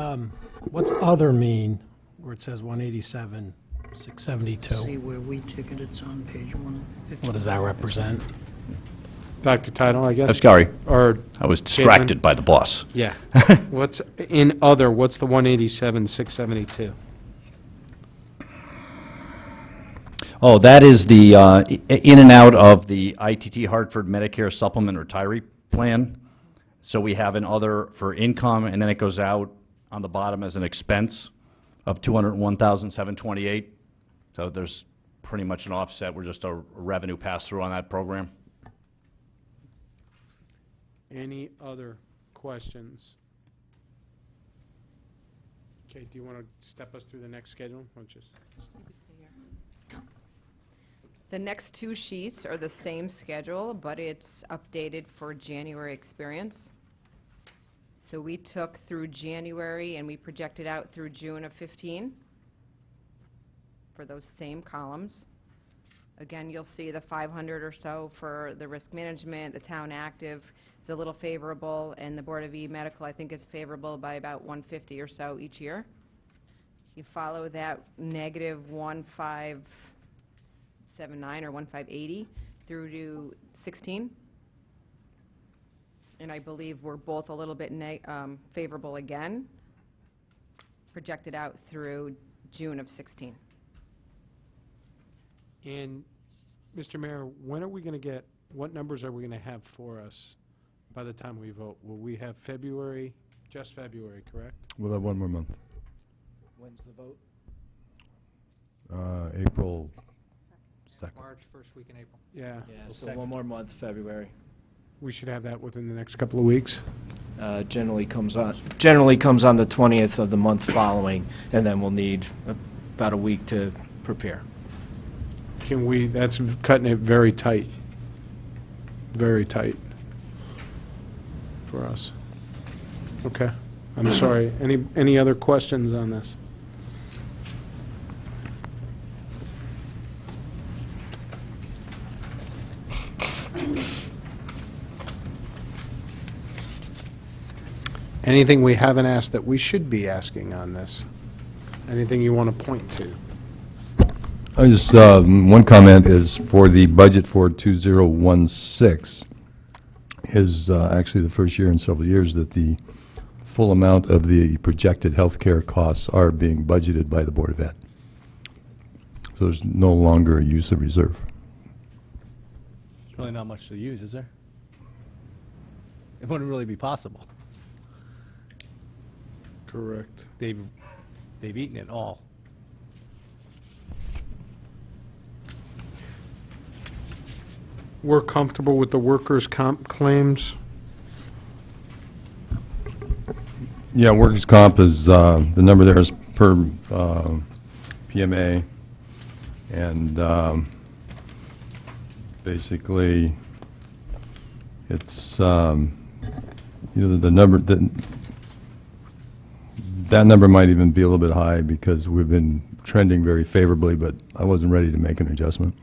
other mean, where it says 187, 672? See where we ticket, it's on page 150. What does that represent? Dr. Title, I guess? Scary. Or, I was distracted by the boss. yeah. What's, in other, what's the 187, 672? Oh, that is the in and out of the ITT Hartford Medicare Supplement Retiree Plan. So we have an other for income, and then it goes out on the bottom as an expense of $201,728. So there's pretty much an offset. We're just a revenue pass-through on that program. Any other questions? Okay, do you want to step us through the next schedule? Or just- The next two sheets are the same schedule, but it's updated for January experience. So we took through January and we projected out through June of 15 for those same columns. Again, you'll see the 500 or so for the risk management, the town active is a little favorable, and the Board of E-Medical, I think, is favorable by about 150 or so each year. You follow that negative 1579 or 1580 through to 16. And I believe we're both a little bit favorable again, projected out through June of 16. And, Mr. Mayor, when are we going to get, what numbers are we going to have for us by the time we vote? Will we have February, just February, correct? We'll have one more month. When's the vote? April 2nd. March, first week in April. Yeah. Yeah, so one more month, February. We should have that within the next couple of weeks. Generally comes on the 20th of the month following, and then we'll need about a week to prepare. Can we, that's cutting it very tight for us. Okay, I'm sorry. Any other questions on this? Anything we haven't asked that we should be asking on this? Anything you want to point to? Just one comment is for the budget for 2016 is actually the first year in several years that the full amount of the projected healthcare costs are being budgeted by the Board of Ed. So there's no longer a use of reserve. There's really not much to use, is there? It wouldn't really be possible. Correct. They've eaten it all. We're comfortable with the workers' comp claims? Yeah, workers' comp is, the number there is per PMA, and basically, it's, the number, that number might even be a little bit high because we've been trending very favorably, but I wasn't ready to make an adjustment.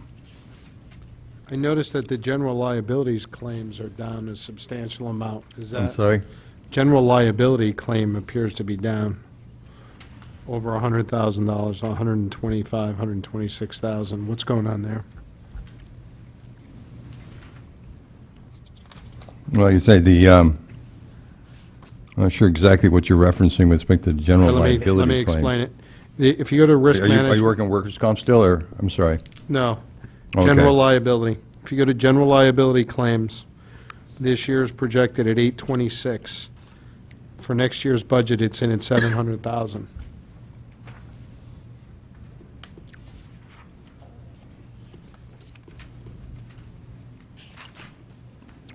I noticed that the general liabilities claims are down a substantial amount. Is that? I'm sorry? General liability claim appears to be down over $100,000, 125, 126,000. What's going on there? Well, you say I'm not sure exactly what you're referencing with respect to the general liability claim. Let me explain it. If you go to risk management. Are you working workers' comp still, or, I'm sorry? No. Okay. General liability. If you go to general liability claims, this year is projected at 826. For next year's budget, it's in at 700,000.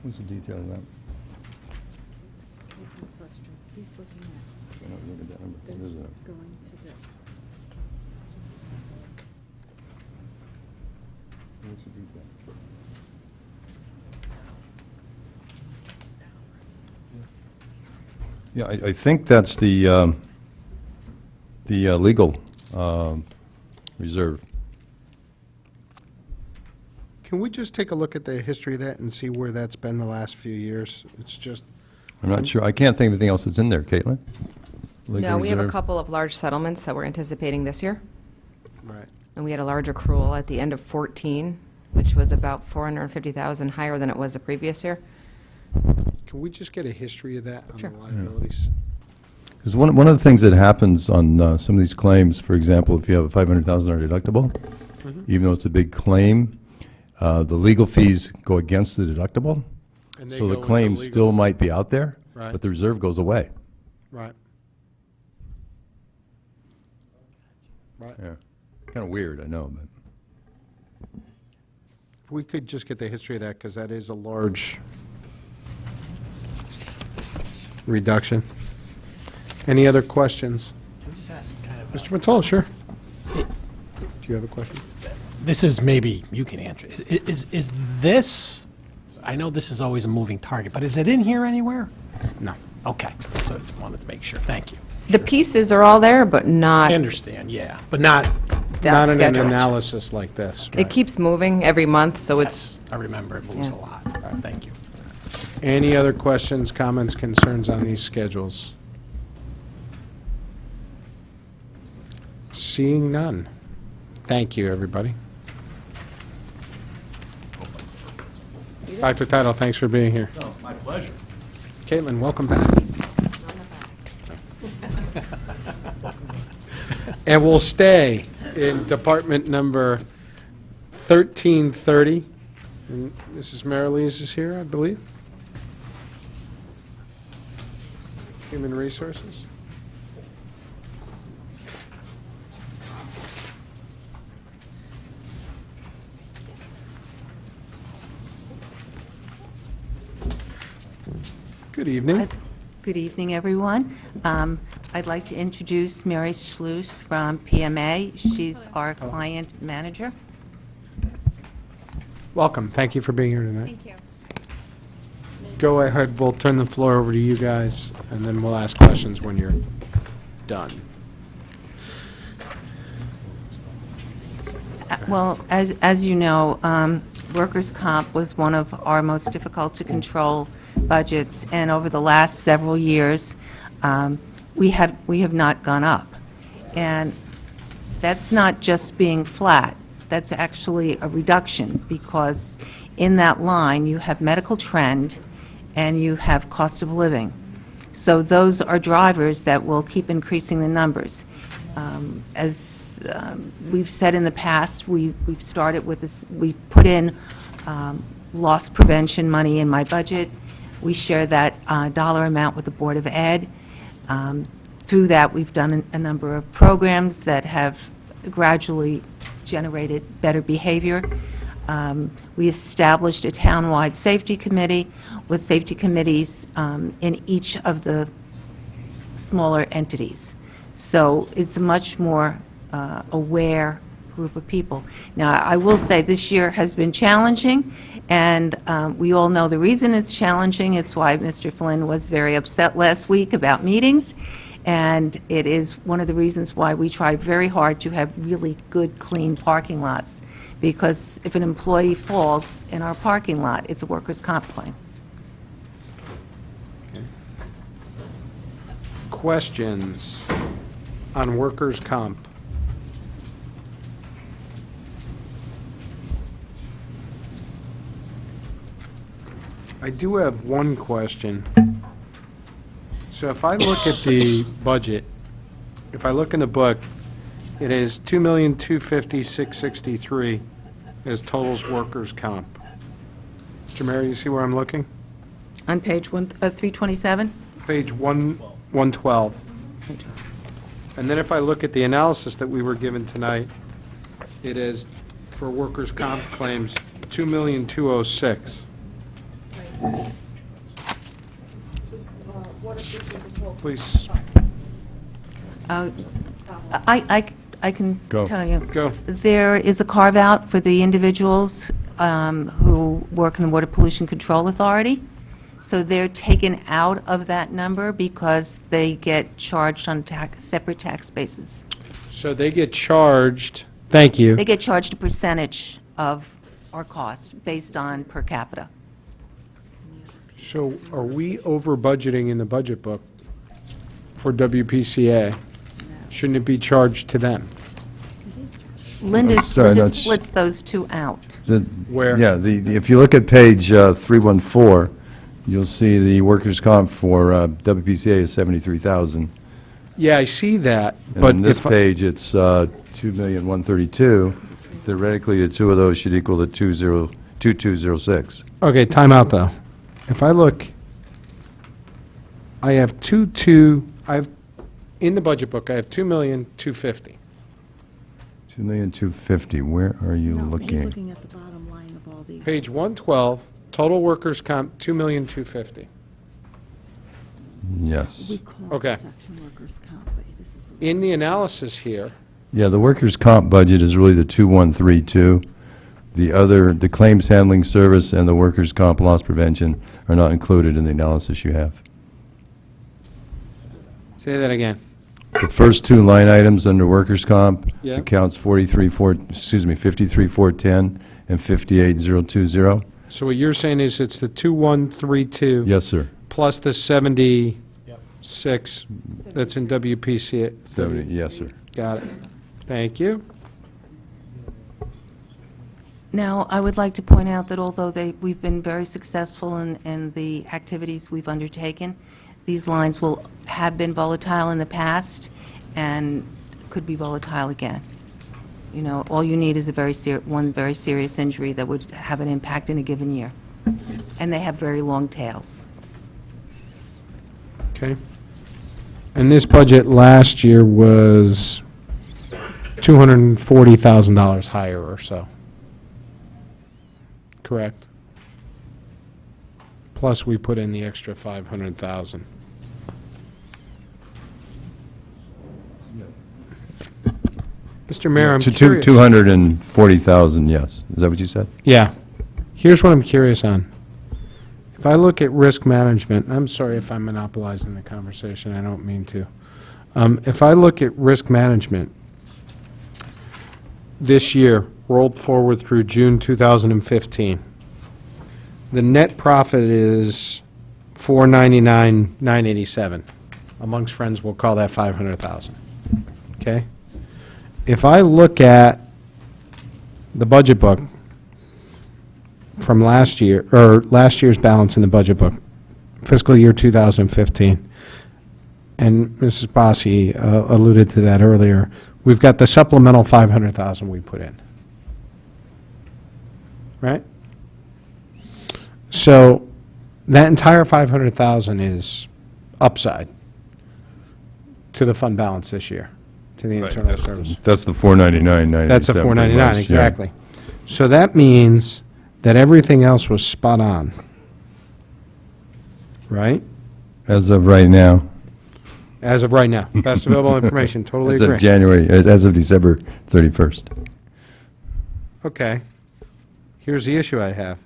What's the detail of that? He's looking at I don't look at that number. What is that? going to this. Yeah, I think that's the legal reserve. Can we just take a look at the history of that and see where that's been the last few years? It's just, I'm not sure, I can't think of anything else that's in there, Caitlin? Legal No, we have a reserve? couple of large settlements that we're anticipating this year. right. And we had a large accrual at the end of 14, which was about 450,000 higher than it was the previous year. Can we just get a history of that on Sure. the liabilities? Because one of the things that happens on some of these claims, for example, if you have a $500,000 deductible, even though it's a big claim, the legal fees go against the deductible, And they so the go into claim legal. still might be out there, Right. but the reserve goes away. Right. Right. Yeah, kind of weird, I know, but. If we could just get the history of that, because that is a large reduction. Any other questions? Can I just ask kind of, Mr. Matola, sure. Do you have a question? this is, maybe you can answer. Is this, I know this is always a moving target, but is it in here anywhere? No. Okay, so I just wanted to make sure. Thank you. The pieces are all there, but I not understand, yeah, but not, that Not in an schedule. analysis like this. It keeps moving every month, so it's, I remember it moves a Yeah. lot. Thank you. Any other questions, comments, concerns on these schedules? Seeing none. Thank you, everybody. Dr. Tittle, thanks for being here. Oh, my pleasure. Caitlin, welcome back. And we'll stay in department number 1330. And Mrs. Maralese is here, I believe. Human Resources. Good evening. Good evening, everyone. I'd like to introduce Mary Schluss from PMA. She's our client manager. Welcome. Thank you for being here tonight. Thank you. Go ahead. We'll turn the floor over to you guys, and then we'll ask questions when you're done. Well, as you know, workers' comp was one of our most difficult to control budgets, and over the last several years, we have not gone up. And that's not just being flat. That's actually a reduction, because in that line, you have medical trend and you have cost of living. So those are drivers that will keep increasing the numbers. As we've said in the past, we've started with this, we put in loss prevention money in my budget. We share that dollar amount with the Board of Ed. Through that, we've done a number of programs that have gradually generated better behavior. We established a townwide safety committee with safety committees in each of the smaller entities. So it's a much more aware group of people. Now, I will say this year has been challenging, and we all know the reason it's challenging. It's why Mr. Flynn was very upset last week about meetings, and it is one of the reasons why we try very hard to have really good, clean parking lots, because if an employee falls in our parking lot, it's a workers' comp claim. Questions on workers' comp? I do have one question. So if I look at the budget, if I look in the book, it is $2,250,663 as totals workers' comp. Mr. Mayor, you see where I'm looking? On page 327? Page 112. And then if I look at the analysis that we were given tonight, it is, for workers' comp claims, $2,206,000. Please, I can Go. tell you. Go. There is a carve-out for the individuals who work in the Water Pollution Control Authority. So they're taken out of that number because they get charged on separate tax bases. So they get charged, thank you. They get charged a percentage of our cost based on per capita. So are we over budgeting in the budget book for WPCA? Shouldn't it be charged to them? Linda sorry, Linda that's- splits those two out. Where? Yeah, if you look at page 314, you'll see the workers' comp for WPCA is 73,000. Yeah, I see that, And but on this if, page, it's 2,132,000. Theoretically, the two of those should equal to 2206. okay, time out, though. If I look, I have in the budget book, I have 2,250,000. 2,250,000, where are you looking? looking at the bottom line of all the. Page 112, total workers' comp, 2,250,000. Yes. We call it Okay. section workers' comp, but this is the. In the analysis here, Yeah, the workers' comp budget is really the 2,132. The other, the claims handling service and the workers' comp loss prevention are not included in the analysis you have. say that again. The first two line items under workers' comp Yeah. accounts 53,410 and 58,020. So what you're saying is it's the 2,132. Yes, sir. Plus the 76 that's in WPCA. 70, yes, sir. Got it. Thank you. Now, I would like to point out that although we've been very successful in the activities we've undertaken, these lines have been volatile in the past and could be volatile again. You know, all you need is one very serious injury that would have an impact in a given year. And they have very long tails. Okay. And this budget last year was $240,000 higher or so. Correct? Plus, we put in the extra 500,000. Mr. Mayor, I'm curious. 240,000, yes. Is that what you said? Yeah. Here's what I'm curious on. If I look at risk management, I'm sorry if I'm monopolizing the conversation, I don't mean to. If I look at risk management, this year, rolled forward through June 2015, the net profit is $499,987. Amongst friends, we'll call that 500,000. Okay? If I look at the budget book from last year, or last year's balance in the budget book, fiscal year 2015, and Mrs. Bossi alluded to that earlier, we've got the supplemental 500,000 we put in. Right? So that entire 500,000 is upside to the fund balance this year, to the internal service. That's the 499,987. That's a 499, exactly. So that means that everything else was spot on, right? As of right now. As of right now. Best available information, totally As agree. of January, as of December 31st. Okay. Here's the issue I have.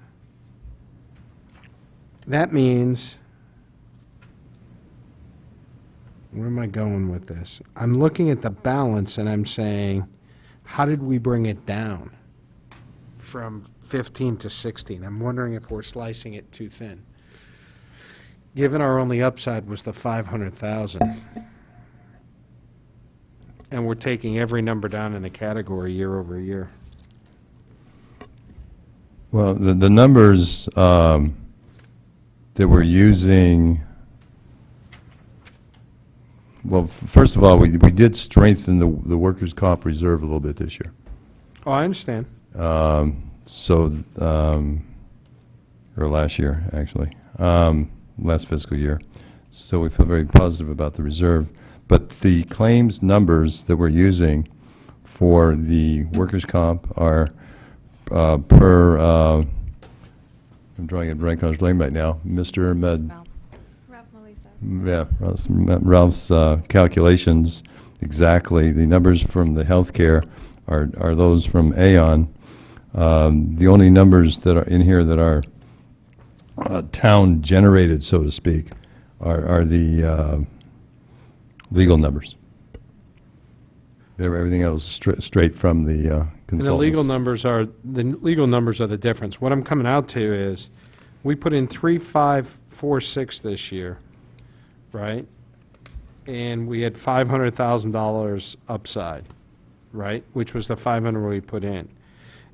That means, where am I going with this? I'm looking at the balance and I'm saying, how did we bring it down from 15 to 16? I'm wondering if we're slicing it too thin. Given our only upside was the 500,000, and we're taking every number down in the category year over year. Well, the numbers that we're using, well, first of all, we did strengthen the workers' comp reserve a little bit this year. Oh, I understand. Or last year, actually, last fiscal year. So we feel very positive about the reserve. But the claims numbers that we're using for the workers' comp are per, I'm drawing a blank on his name right now, Mr. Med. Ralph Melisa. Yeah, Ralph's calculations exactly. The numbers from the healthcare are those from Aon. The only numbers that are in here that are town-generated, so to speak, are the legal numbers. Everything else is straight from the consultants. And the legal numbers are the difference. What I'm coming out to is, we put in 3,546 this year, right? And we had $500,000 upside, right? Which was the 500 we put in.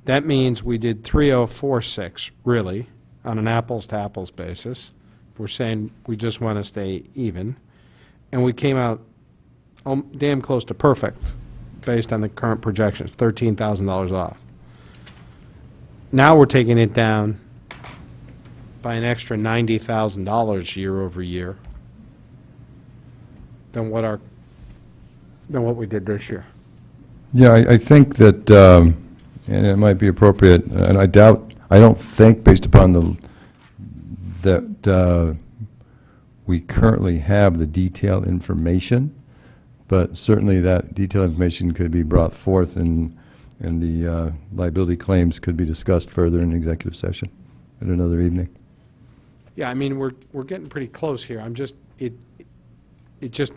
That means we did 3,046, really, on an apples-to-apples basis. If we're saying we just want to stay even. And we came out damn close to perfect, based on the current projections, $13,000 off. Now we're taking it down by an extra $90,000 year over year than what we did this year. Yeah, I think that, and it might be appropriate, and I don't think, based upon that we currently have the detailed information, but certainly that detailed information could be brought forth, and the liability claims could be discussed further in executive session at another evening. Yeah, I mean, we're getting pretty close here. It just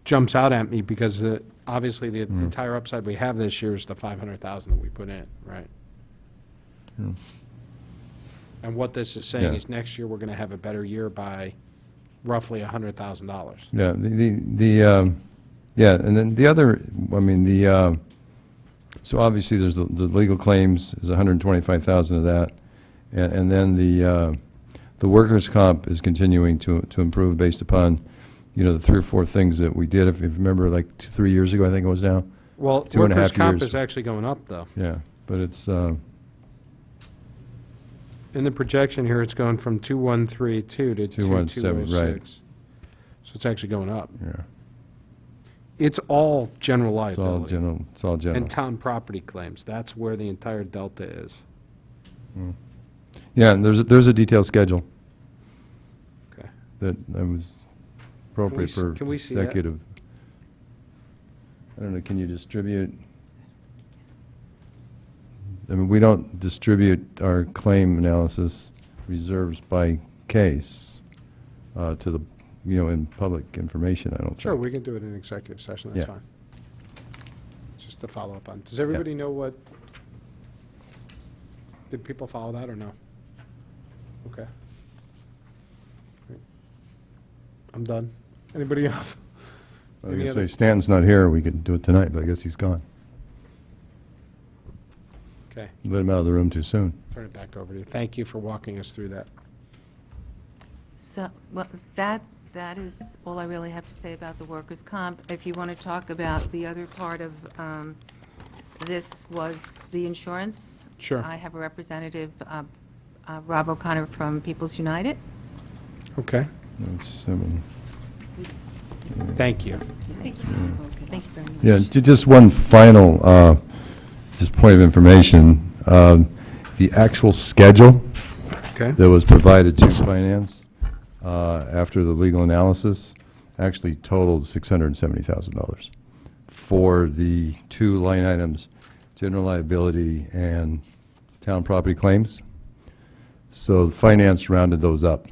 jumps out at me because obviously the entire upside we have this year is the 500,000 that we put in, right? And what this is saying Yeah. is next year we're going to have a better year by roughly $100,000. Yeah, yeah, and then the other, I mean, so obviously there's the legal claims is 125,000 of that, and then the workers' comp is continuing to improve based upon, the 3 or 4 things that we did. If you remember, like 3 years ago, I think it was now. Well, 2.5 workers' comp years. is actually going up, though. Yeah, but it's, In the projection here, it's going from 2,132 to 217, 2,206. So it's actually going up. yeah, It's all general it's all liability. general, it's all general. And town property claims. That's where the entire delta is. Yeah, and there's a detailed schedule Okay. that was appropriate for can we see that? executive. I don't know, can you distribute? I mean, we don't distribute our claim analysis reserves by case to the, in public information, I don't think. Sure, we can do it in executive session, that's Yeah. fine. Just to follow up on. Does everybody know what, did people follow that or no? Okay. Great. I'm done. Anybody else? I was Any going to other- say, Stanton's not here, we could do it tonight, but I guess he's gone. Okay, Let him out of the room too soon. turn it back over to you. Thank you for walking us through that. So, well, that is all I really have to say about the workers' comp. If you want to talk about the other part of this was the insurance. Sure. I have a representative, Rob O'Connor from People's United. Okay, It's, thank you. Thank you very much. yeah, just one final, just point of information. The actual schedule Okay, that was provided to finance after the legal analysis actually totaled $670,000 for the 2 line items, general liability and town property claims. So finance rounded those up.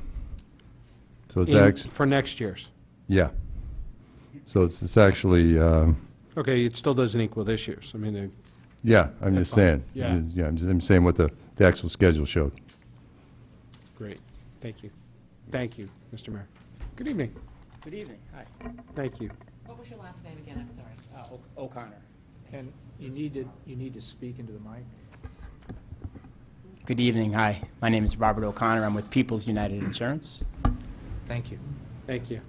So it's actually, for next year's. yeah. So it's actually, Okay, it still doesn't equal this year's. I mean, yeah, I'm just saying. Yeah. Yeah, I'm saying what the actual schedule showed. great, thank you. Thank you, Mr. Mayor. Good evening. Good evening. Hi. Thank you. What was your last name again? I'm sorry. O'Connor. And you need to speak into the mic. Good evening. Hi. My name is Robert O'Connor. I'm with People's United Insurance. Thank you. Thank you.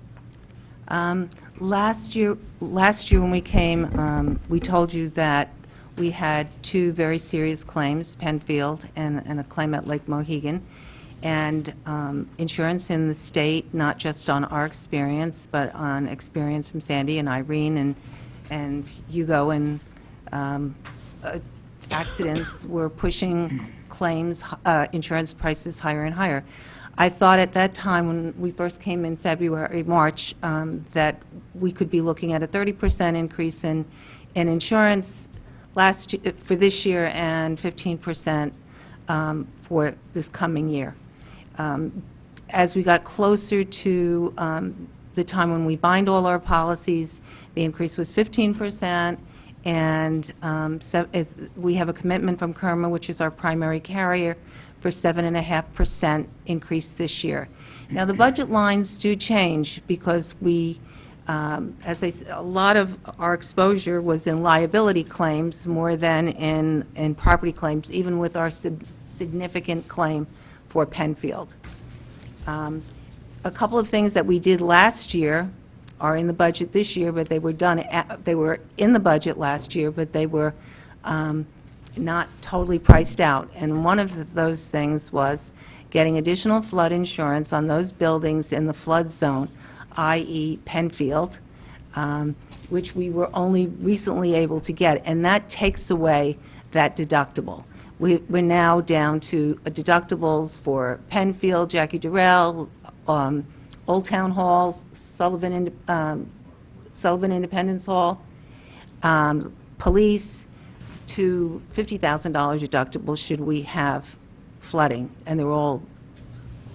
Last year when we came, we told you that we had 2 very serious claims, Penfield and a claim at Lake Mohegan. And insurance in the state, not just on our experience, but on experience from Sandy and Irene and Hugo and accidents, were pushing claims, insurance prices higher and higher. I thought at that time, when we first came in March, that we could be looking at a 30% increase in insurance for this year and 15% for this coming year. As we got closer to the time when we bind all our policies, the increase was 15%, and we have a commitment from KERMA, which is our primary carrier, for 7.5% increase this year. Now, the budget lines do change because we, a lot of our exposure was in liability claims more than in property claims, even with our significant claim for Penfield. A couple of things that we did last year are in the budget this year, but they were in the budget last year, but they were not totally priced out. And one of those things was getting additional flood insurance on those buildings in the flood zone, i.e. Penfield, which we were only recently able to get, and that takes away that deductible. We're now down to deductibles for Penfield, Jackie Durrell, Old Town Hall, Sullivan Independence Hall, police, to $50,000 deductible should we have flooding, and they're all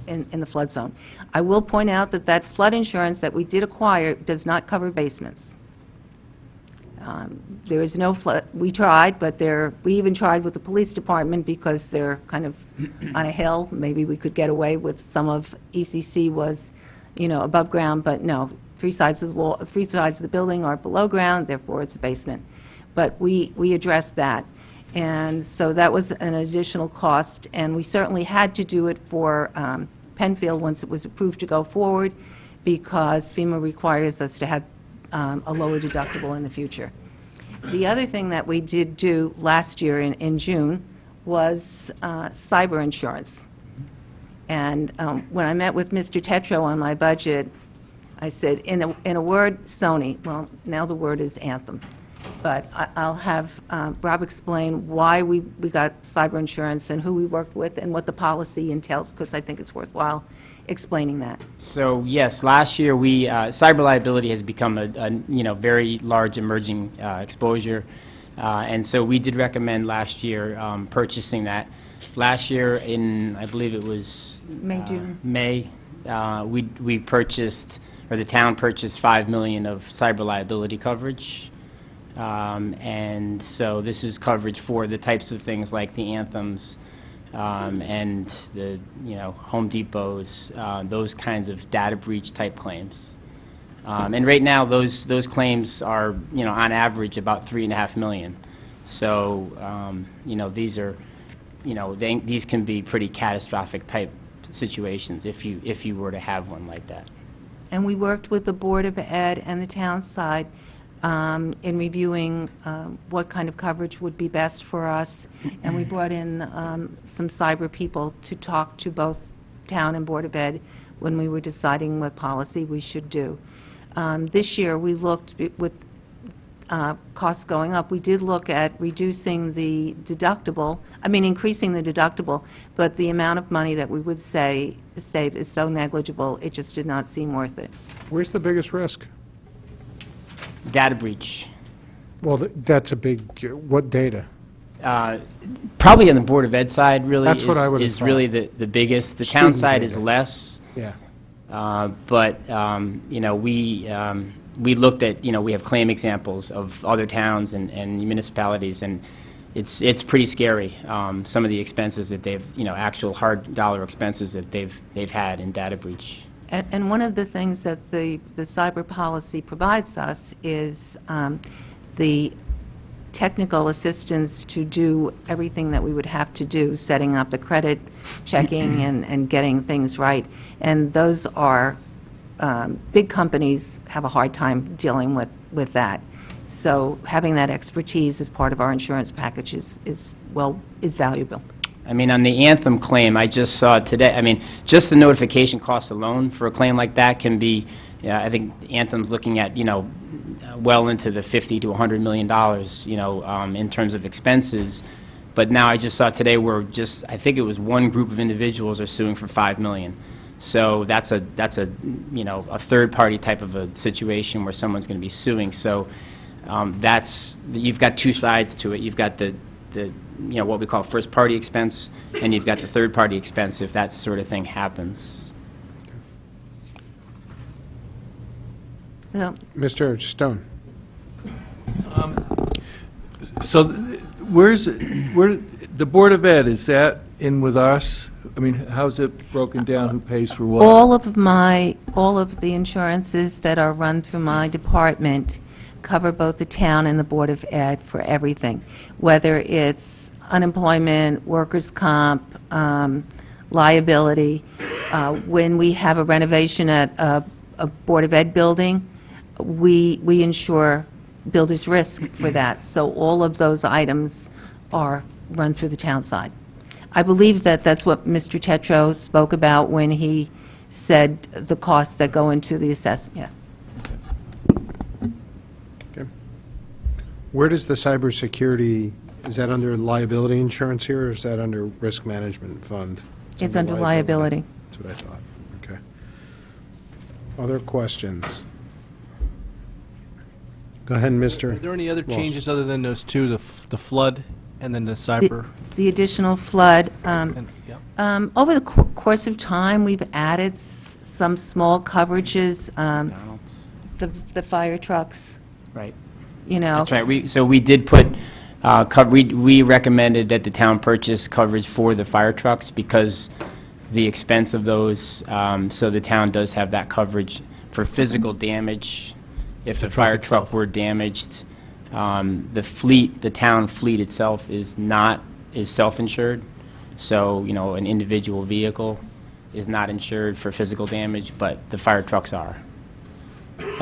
in the flood zone. I will point out that that flood insurance that we did acquire does not cover basements. There is no flood. We tried, but we even tried with the police department because they're kind of on a hill. Maybe we could get away with some of ECC was, above ground, but no. 3 sides of the building are below ground, therefore it's a basement. But we addressed that. And so that was an additional cost, and we certainly had to do it for Penfield once it was approved to go forward, because FEMA requires us to have a lower deductible in the future. The other thing that we did do last year in June was cyber insurance. And when I met with Mr. Tetro on my budget, I said, in a word, Sony. Well, now the word is Anthem. But I'll have Rob explain why we got cyber insurance and who we worked with and what the policy entails, because I think it's worthwhile explaining that. So yes, last year cyber liability has become a very large emerging exposure, and so we did recommend last year purchasing that. Last year in, I believe it was June. May, we purchased, or the town purchased $5 million of cyber liability coverage. And so this is coverage for the types of things like the Anthems and the Home Depots, those kinds of data breach type claims. And right now those claims are on average about $3.5 million. So these are these can be pretty catastrophic type situations if you were to have one like that. And we worked with the Board of Ed and the town side in reviewing what kind of coverage would be best for us, and we brought in some cyber people to talk to both town and Board of Ed when we were deciding what policy we should do. This year, we looked, with costs going up, we did look at reducing the deductible, increasing the deductible, but the amount of money that we would save is so negligible, it just did not seem worth it. Where's the biggest risk? Data breach. Well, that's a big, what data? Probably on the Board of Ed side, really, That's what I would have is really the biggest. The town Student side data. is less. Yeah. But we looked at, we have claim examples of other towns and municipalities, and it's pretty scary, some of the expenses that they've, actual hard dollar expenses that they've had in data breach. And one of the things that the cyber policy provides us is the technical assistance to do everything that we would have to do, setting up the credit checking and getting things right. And those are, big companies have a hard time dealing with that. So having that expertise as part of our insurance package is valuable. On the Anthem claim, I just saw today, just the notification cost alone for a claim like that can be, I think Anthem's looking at, well into the $50 to $100 million, in terms of expenses. But now I just saw today where I think it was one group of individuals are suing for $5 million. So that's a a third-party type of a situation where someone's going to be suing. So you've got two sides to it. You've got the what we call first-party expense, and you've got the third-party expense if that sort of thing happens. No, Mr. Stone? So where, the Board of Ed, is that in with us? I mean, how's it broken down, who pays for what? all of the insurances that are run through my department cover both the town and the Board of Ed for everything, whether it's unemployment, workers' comp, liability. When we have a renovation at a Board of Ed building, we insure builder's risk for that. So all of those items are run through the town side. I believe that that's what Mr. Tetro spoke about when he said the costs that go into the assessment. Yeah. Okay. Where does the cybersecurity, is that under liability insurance here, or is that under risk management fund? It's under liability. That's what I thought. Okay. Other questions? Go ahead, Mr. Are there any other Walsh. changes other than those two, the flood and then the cyber? The additional flood, And- yeah. over the course of time, we've added some small coverages, the fire trucks, Right. you know. That's right. So we did put, we recommended that the town purchase coverage for the fire trucks because the expense of those, so the town does have that coverage for physical damage. If the fire truck were damaged, the town fleet itself is self-insured. So, an individual vehicle is not insured for physical damage, but the fire trucks are.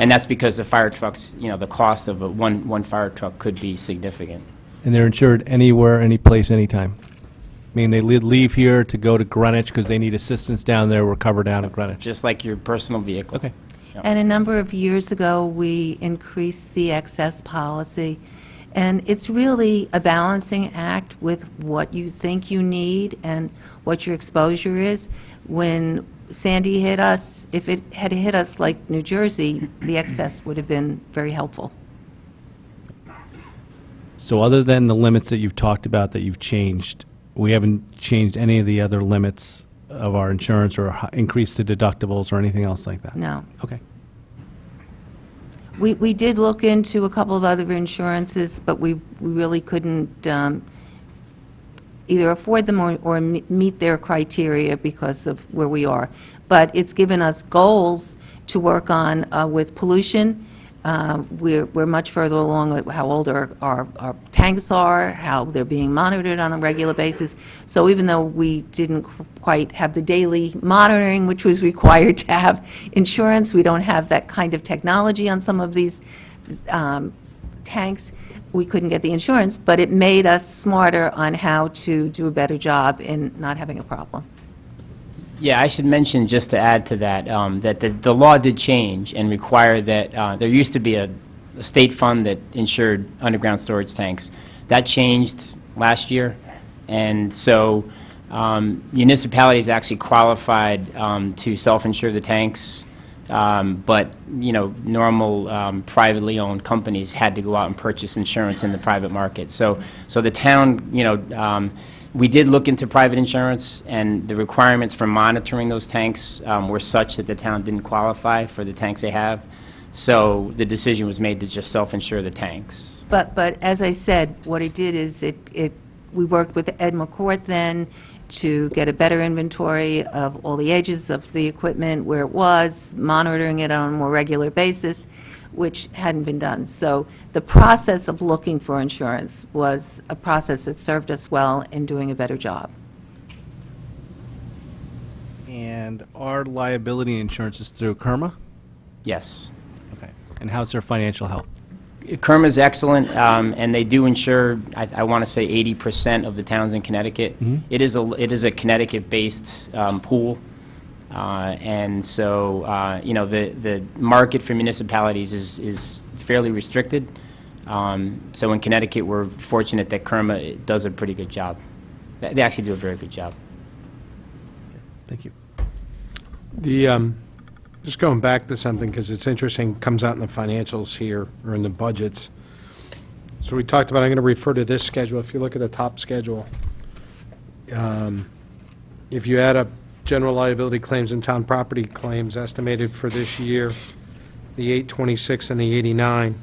And that's because the fire trucks, the cost of one fire truck could be significant. And they're insured anywhere, any place, anytime. I mean, they leave here to go to Greenwich because they need assistance down there, we're covered down at Greenwich. Just like your personal vehicle. Okay. And a number of years ago, we increased the excess policy. And it's really a balancing act with what you think you need and what your exposure is. When Sandy hit us, if it had hit us like New Jersey, the excess would have been very helpful. So other than the limits that you've talked about that you've changed, we haven't changed any of the other limits of our insurance or increased the deductibles or anything else like that? No. Okay. We did look into a couple of other insurances, but we really couldn't either afford them or meet their criteria because of where we are. But it's given us goals to work on with pollution. We're much further along with how old our tanks are, how they're being monitored on a regular basis. So even though we didn't quite have the daily monitoring, which was required to have insurance, we don't have that kind of technology on some of these tanks. We couldn't get the insurance, but it made us smarter on how to do a better job in not having a problem. Yeah, I should mention, just to add to that, that the law did change and require that, there used to be a state fund that insured underground storage tanks. That changed last year, and so municipalities actually qualified to self-insure the tanks, but, normal privately owned companies had to go out and purchase insurance in the private market. So the town, we did look into private insurance, and the requirements for monitoring those tanks were such that the town didn't qualify for the tanks they have. So the decision was made to just self-insure the tanks. But as I said, what it did is we worked with Ed McCourt then to get a better inventory of all the ages of the equipment, where it was, monitoring it on a more regular basis, which hadn't been done. So the process of looking for insurance was a process that served us well in doing a better job. And our liability insurance is through KERMA? Yes. Okay. And how's their financial health? KERMA is excellent, and they do insure, I want to say 80% of the towns in Connecticut. It is a Connecticut-based pool. And so, the market for municipalities is fairly restricted. So in Connecticut, we're fortunate that KERMA does a pretty good job. They actually do a very good job. Thank you. Just going back to something, because it's interesting, comes out in the financials here, or in the budgets. So we talked about, I'm going to refer to this schedule. If you look at the top schedule, if you add up general liability claims and town property claims estimated for this year, the 826 and the 89,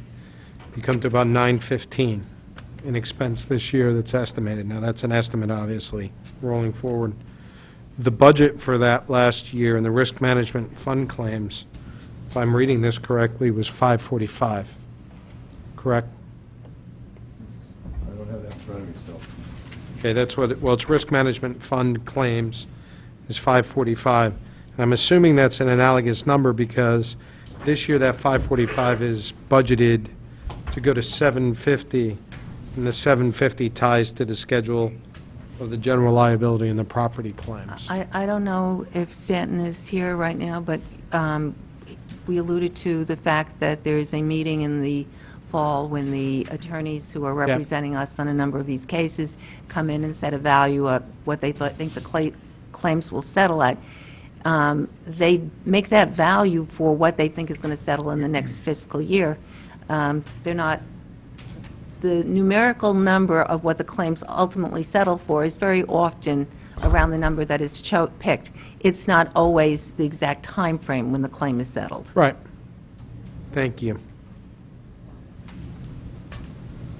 you come to about 915 in expense this year that's estimated. Now, that's an estimate, obviously, rolling forward. The budget for that last year in the risk management fund claims, if I'm reading this correctly, was 545, correct? I don't have that in front of me, so. Okay, that's what, well, it's risk management fund claims is 545. And I'm assuming that's an analogous number because this year that 545 is budgeted to go to 750, and the 750 ties to the schedule of the general liability and the property claims. I don't know if Stanton is here right now, but we alluded to the fact that there is a meeting in the fall when the attorneys who are representing us on a number of these cases come in and set a value of what they think the claims will settle at. They make that value for what they think is going to settle in the next fiscal year. They're not, the numerical number of what the claims ultimately settle for is very often around the number that is picked. It's not always the exact time frame when the claim is settled. Right. Thank you.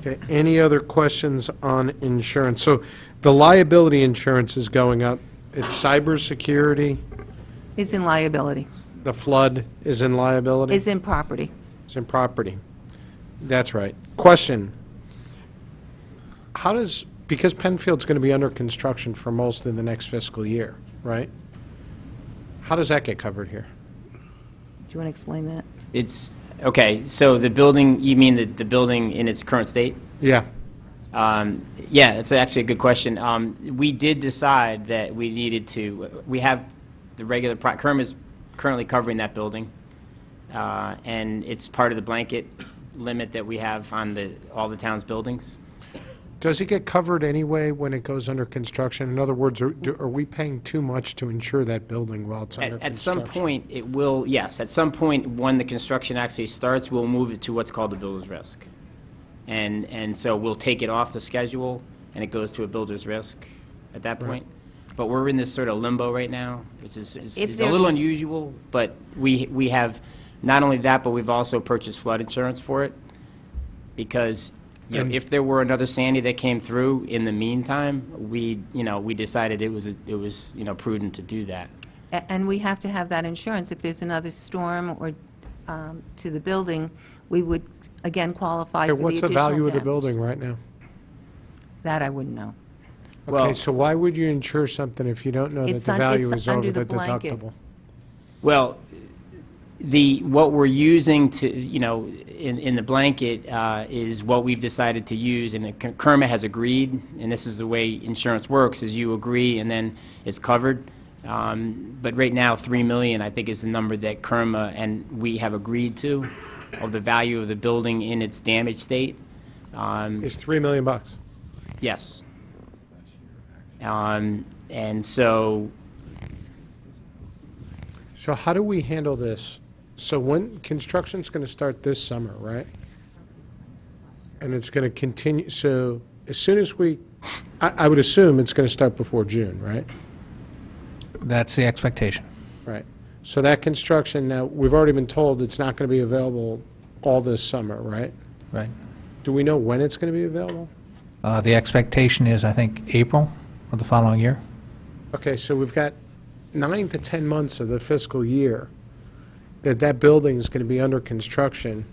Okay, any other questions on insurance? So the liability insurance is going up. It's cybersecurity, It's in liability. the flood is in liability? It's in property. It's in property. That's right. Question. How does, because Penfield's going to be under construction for most of the next fiscal year, right? How does that get covered here? Do you want to explain that? It's, okay, so the building, you mean the building in its current state? Yeah. Yeah, it's actually a good question. We did decide that we needed to, we have the regular, Kerm is currently covering that building, and it's part of the blanket limit that we have on all the town's buildings. Does it get covered anyway when it goes under construction? In other words, are we paying too much to insure that building while it's under At construction? some point, it will, yes, at some point, when the construction actually starts, we'll move it to what's called a builder's risk. And so we'll take it off the schedule, and it goes to a builder's risk at that point. But we're in this sort of limbo right now, which is a little unusual, but we have not only that, but we've also purchased flood insurance for it, because you know, if there were another Sandy that came through in the meantime, we decided it was prudent to do that. And we have to have that insurance. If there's another storm or to the building, we would, again, qualify for the What's the additional value of the damage. building right now? That I wouldn't know. Okay, Well- so why would you insure something if you don't know that It's the un- value it's is over under the the blanket. deductible? Well, what we're using to, in the blanket is what we've decided to use, and Kerma has agreed, and this is the way insurance works, is you agree and then it's covered. But right now, 3 million, I think, is the number that Kerma and we have agreed to of the value of the building in its damaged state. It's $3 million. Yes. And so, So how do we handle this? So when, construction's going to start this summer, right? And it's going to continue, so as soon as I would assume it's going to start before June, right? That's the expectation. Right. So that construction, now, we've already been told it's not going to be available all this summer, right? Right. Do we know when it's going to be available? The expectation is, I think, April of the following year. Okay, so we've got 9 to 10 months of the fiscal year that building is going to be under construction.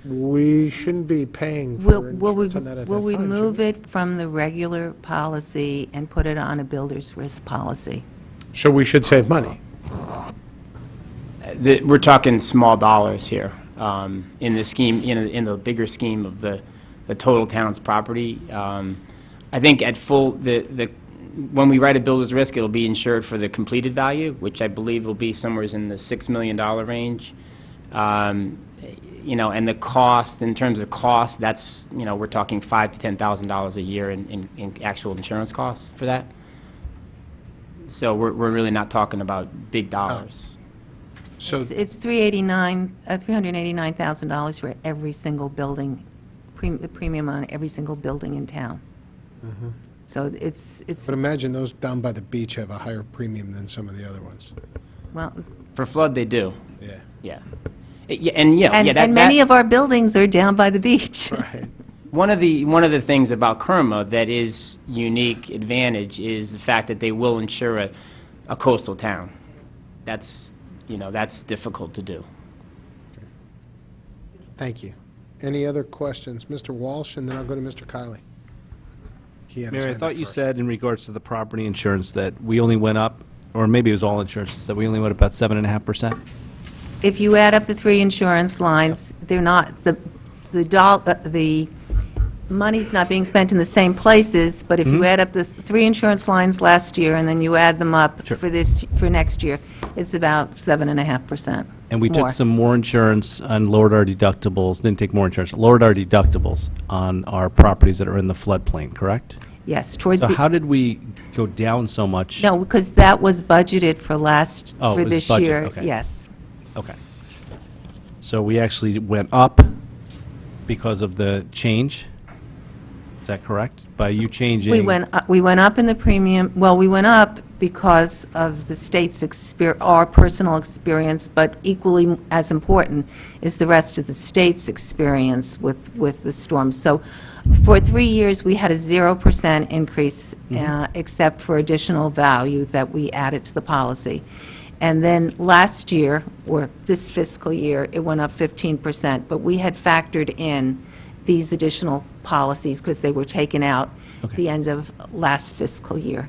We shouldn't be paying for insurance on that at that time. Will we should move we? it from the regular policy and put it on a builder's risk policy? So we should save money. we're talking small dollars here in the scheme, in the bigger scheme of the total town's property. I think at full, when we write a builder's risk, it'll be insured for the completed value, which I believe will be somewhere in the $6 million range. And the cost, in terms of cost, that's, we're talking $5,000 to $10,000 a year in actual insurance costs for that. So we're really not talking about big dollars. So, It's $389,000 for every single building, the premium on every single building in town. So it's, but imagine those down by the beach have a higher premium than some of the other ones. well, For flood, they do. Yeah. Yeah. And many of our buildings are down by the beach. Right. One of the things about Kerma that is unique advantage is the fact that they will insure a coastal town. That's difficult to do. Thank you. Any other questions? Mr. Walsh, and then I'll go to Mr. Kiley. He Mary, I understands thought that you first. said in regards to the property insurance that we only went up, or maybe it was all insurances, that we only went up about 7.5%? If you add up the three insurance lines, they're not, the money's not being spent in the same places, but if you add up the three insurance lines last year, and then you add them up Sure. for next year, it's about 7.5%. And we more. took some more insurance and lowered our deductibles, didn't take more insurance, lowered our deductibles on our properties that are in the floodplain, correct? Yes, towards So the, how did we go down so much? no, because that was budgeted for Oh, for it was this budget, year, okay. yes. Okay. So we actually went up because of the change? Is that correct? By you changing? We went up in the premium, well, we went up because of the state's our personal experience, but equally as important is the rest of the state's experience with the storm. So for 3 years, we had a 0% increase, except for additional value that we added to the policy. And then last year, or this fiscal year, it went up 15%, but we had factored in these additional policies because they were taken out Okay. the end of last fiscal year.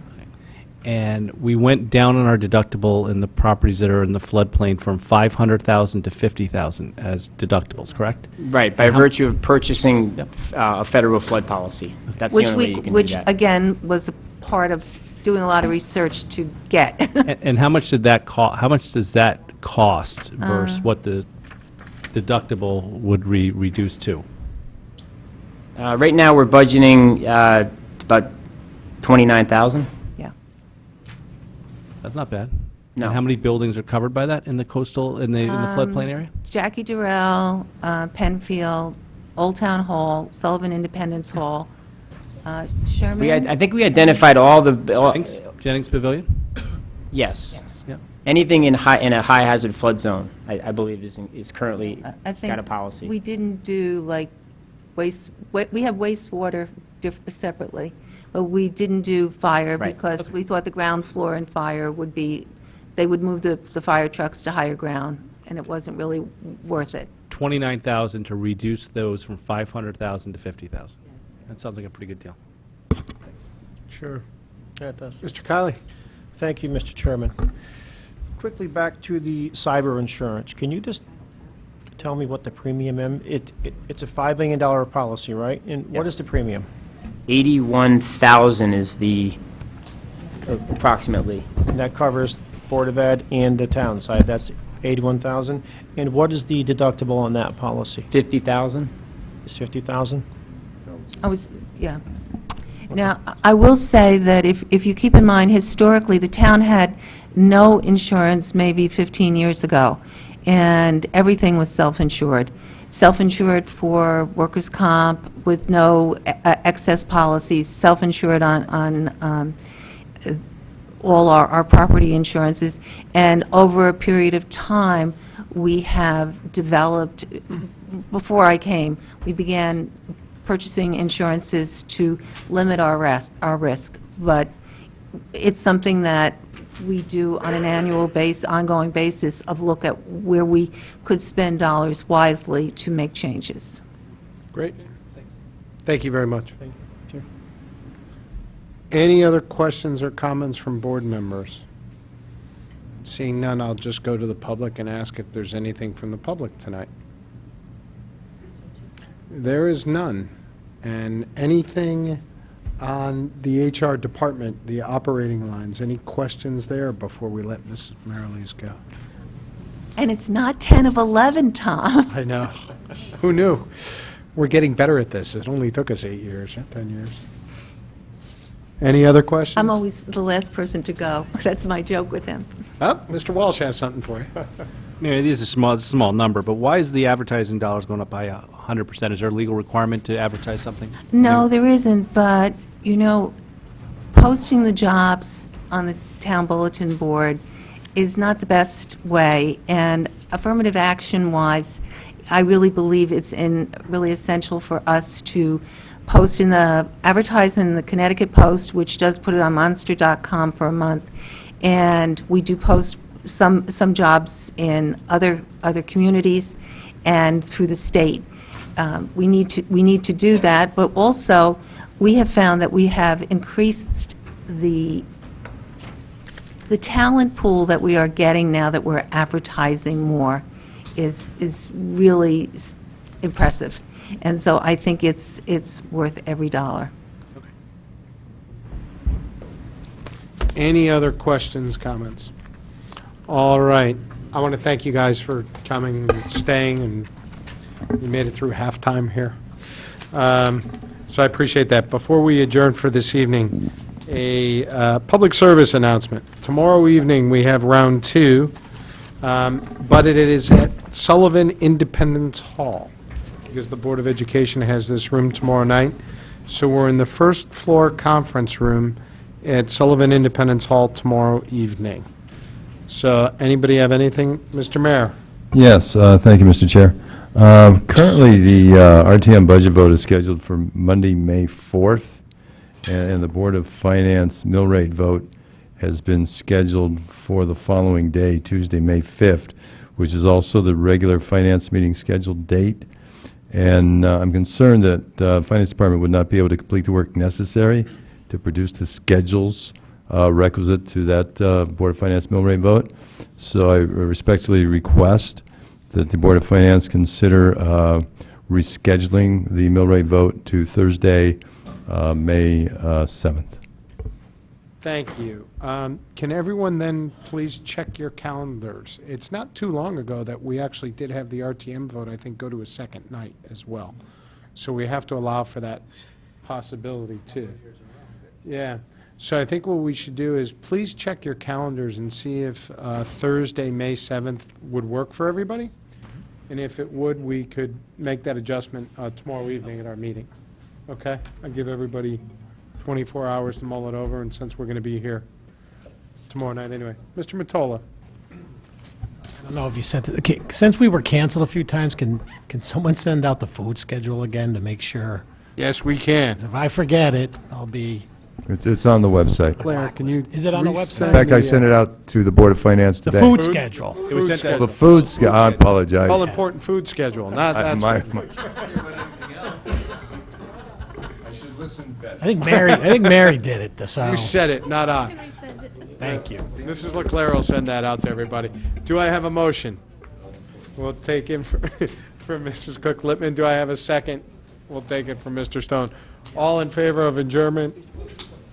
And we went down on our deductible in the properties that are in the floodplain from 500,000 to 50,000 as deductibles, correct? Right, by virtue of purchasing a federal flood policy. That's the only way you can do Which, that. again, was a part of doing a lot of research to get. And how much did that how much does that cost versus what the deductible would reduce to? Right now, we're budgeting about 29,000. Yeah. That's not bad. No. And how many buildings are covered by that in the coastal, in the floodplain area? Jackie Durrell, Penfield, Old Town Hall, Sullivan Independence Hall, Sherman. I think we identified all the... Jennings Pavilion? Yes. Yep. Anything in a high hazard flood zone, I believe is currently I think got a policy. we didn't do like we have wastewater separately, but we didn't do fire Right. because we thought the ground floor and fire would be, they would move the fire trucks to higher ground, and it wasn't really worth it. 29,000 to reduce those from 500,000 to 50,000. That sounds like a pretty good deal. Sure. Yeah, it does. Mr. Kiley? Thank you, Mr. Chairman. Quickly back to the cyber insurance. Can you just tell me what the premium is? It's a $5 million policy, right? And what is the premium? 81,000 is the, approximately. And that covers Board of Ed and the town side. That's 81,000. And what is the deductible on that policy? 50,000? It's 50,000? Yeah. Now, I will say that if you keep in mind, historically, the town had no insurance maybe 15 years ago, and everything was self-insured. Self-insured for workers' comp with no excess policies, self-insured on all our property insurances. And over a period of time, we have developed, before I came, we began purchasing insurances to limit our risk. But it's something that we do on an ongoing basis of look at where we could spend dollars wisely to make changes. Great. Thank you very much. Any other questions or comments from board members? Seeing none, I'll just go to the public and ask if there's anything from the public tonight. There is none. And anything on the HR department, the operating lines, any questions there before we let Mrs. Marilees go? And it's not 10 of 11, Tom. I know. Who knew? We're getting better at this. It only took us 8 years, 10 years. Any other questions? I'm always the last person to go. That's my joke with him. Oh, Mr. Walsh has something for you. Mary, this is a small number, but why is the advertising dollars going up by 100%? Is there a legal requirement to advertise something? No, there isn't, but, you know, posting the jobs on the town bulletin board is not the best way, and affirmative action-wise, I really believe it's really essential for us to post advertise in the Connecticut Post, which does put it on monster.com for a month, and we do post some jobs in other communities and through the state. We need to do that, but also, we have found that we have increased the talent pool that we are getting now that we're advertising more is really impressive. And so I think it's worth every dollar. Any other questions, comments? All right. I want to thank you guys for coming and staying, and you made it through halftime here. So I appreciate that. Before we adjourn for this evening, a public service announcement. Tomorrow evening, we have round 2, but it is at Sullivan Independence Hall, because the Board of Education has this room tomorrow night. So we're in the first floor conference room at Sullivan Independence Hall tomorrow evening. So anybody have anything? Mr. Mayor? Yes, thank you, Mr. Chair. Currently, the RTM budget vote is scheduled for Monday, May 4th, and the Board of Finance mill rate vote has been scheduled for the following day, Tuesday, May 5th, which is also the regular finance meeting scheduled date. And I'm concerned that the Finance Department would not be able to complete the work necessary to produce the schedules requisite to that Board of Finance mill rate vote. So I respectfully request that the Board of Finance consider rescheduling the mill rate vote to Thursday, May 7th. Thank you. Can everyone then please check your calendars? It's not too long ago that we actually did have the RTM vote, I think, go to a second night as well. So we have to allow for that possibility, too. Yeah. So I think what we should do is please check your calendars and see if Thursday, May 7th would work for everybody. And if it would, we could make that adjustment tomorrow evening at our meeting. Okay? I'll give everybody 24 hours to mull it over, and since we're going to be here tomorrow night anyway. Mr. Mottola? I don't know if you sent it, okay, since we were canceled a few times, can someone send out the food schedule again to make sure? Yes, we can. If I forget it, I'll be. It's on the website. Claire, can you? Is it on the resend website? In fact, I sent it out to the Board of Finance The today. food schedule. Food schedule. The food, I apologize. All-important food schedule, not that. My- I think Mary did it, so. You said it, not I. Thank you. Mrs. Leclerc will send that out to everybody. Do I have a motion? We'll take it from Mrs. Cook Lippman. Do I have a second? We'll take it from Mr. Stone. All in favor of adjournment?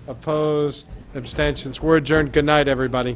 Opposed? Abstentions? We're adjourned. Good night, everybody.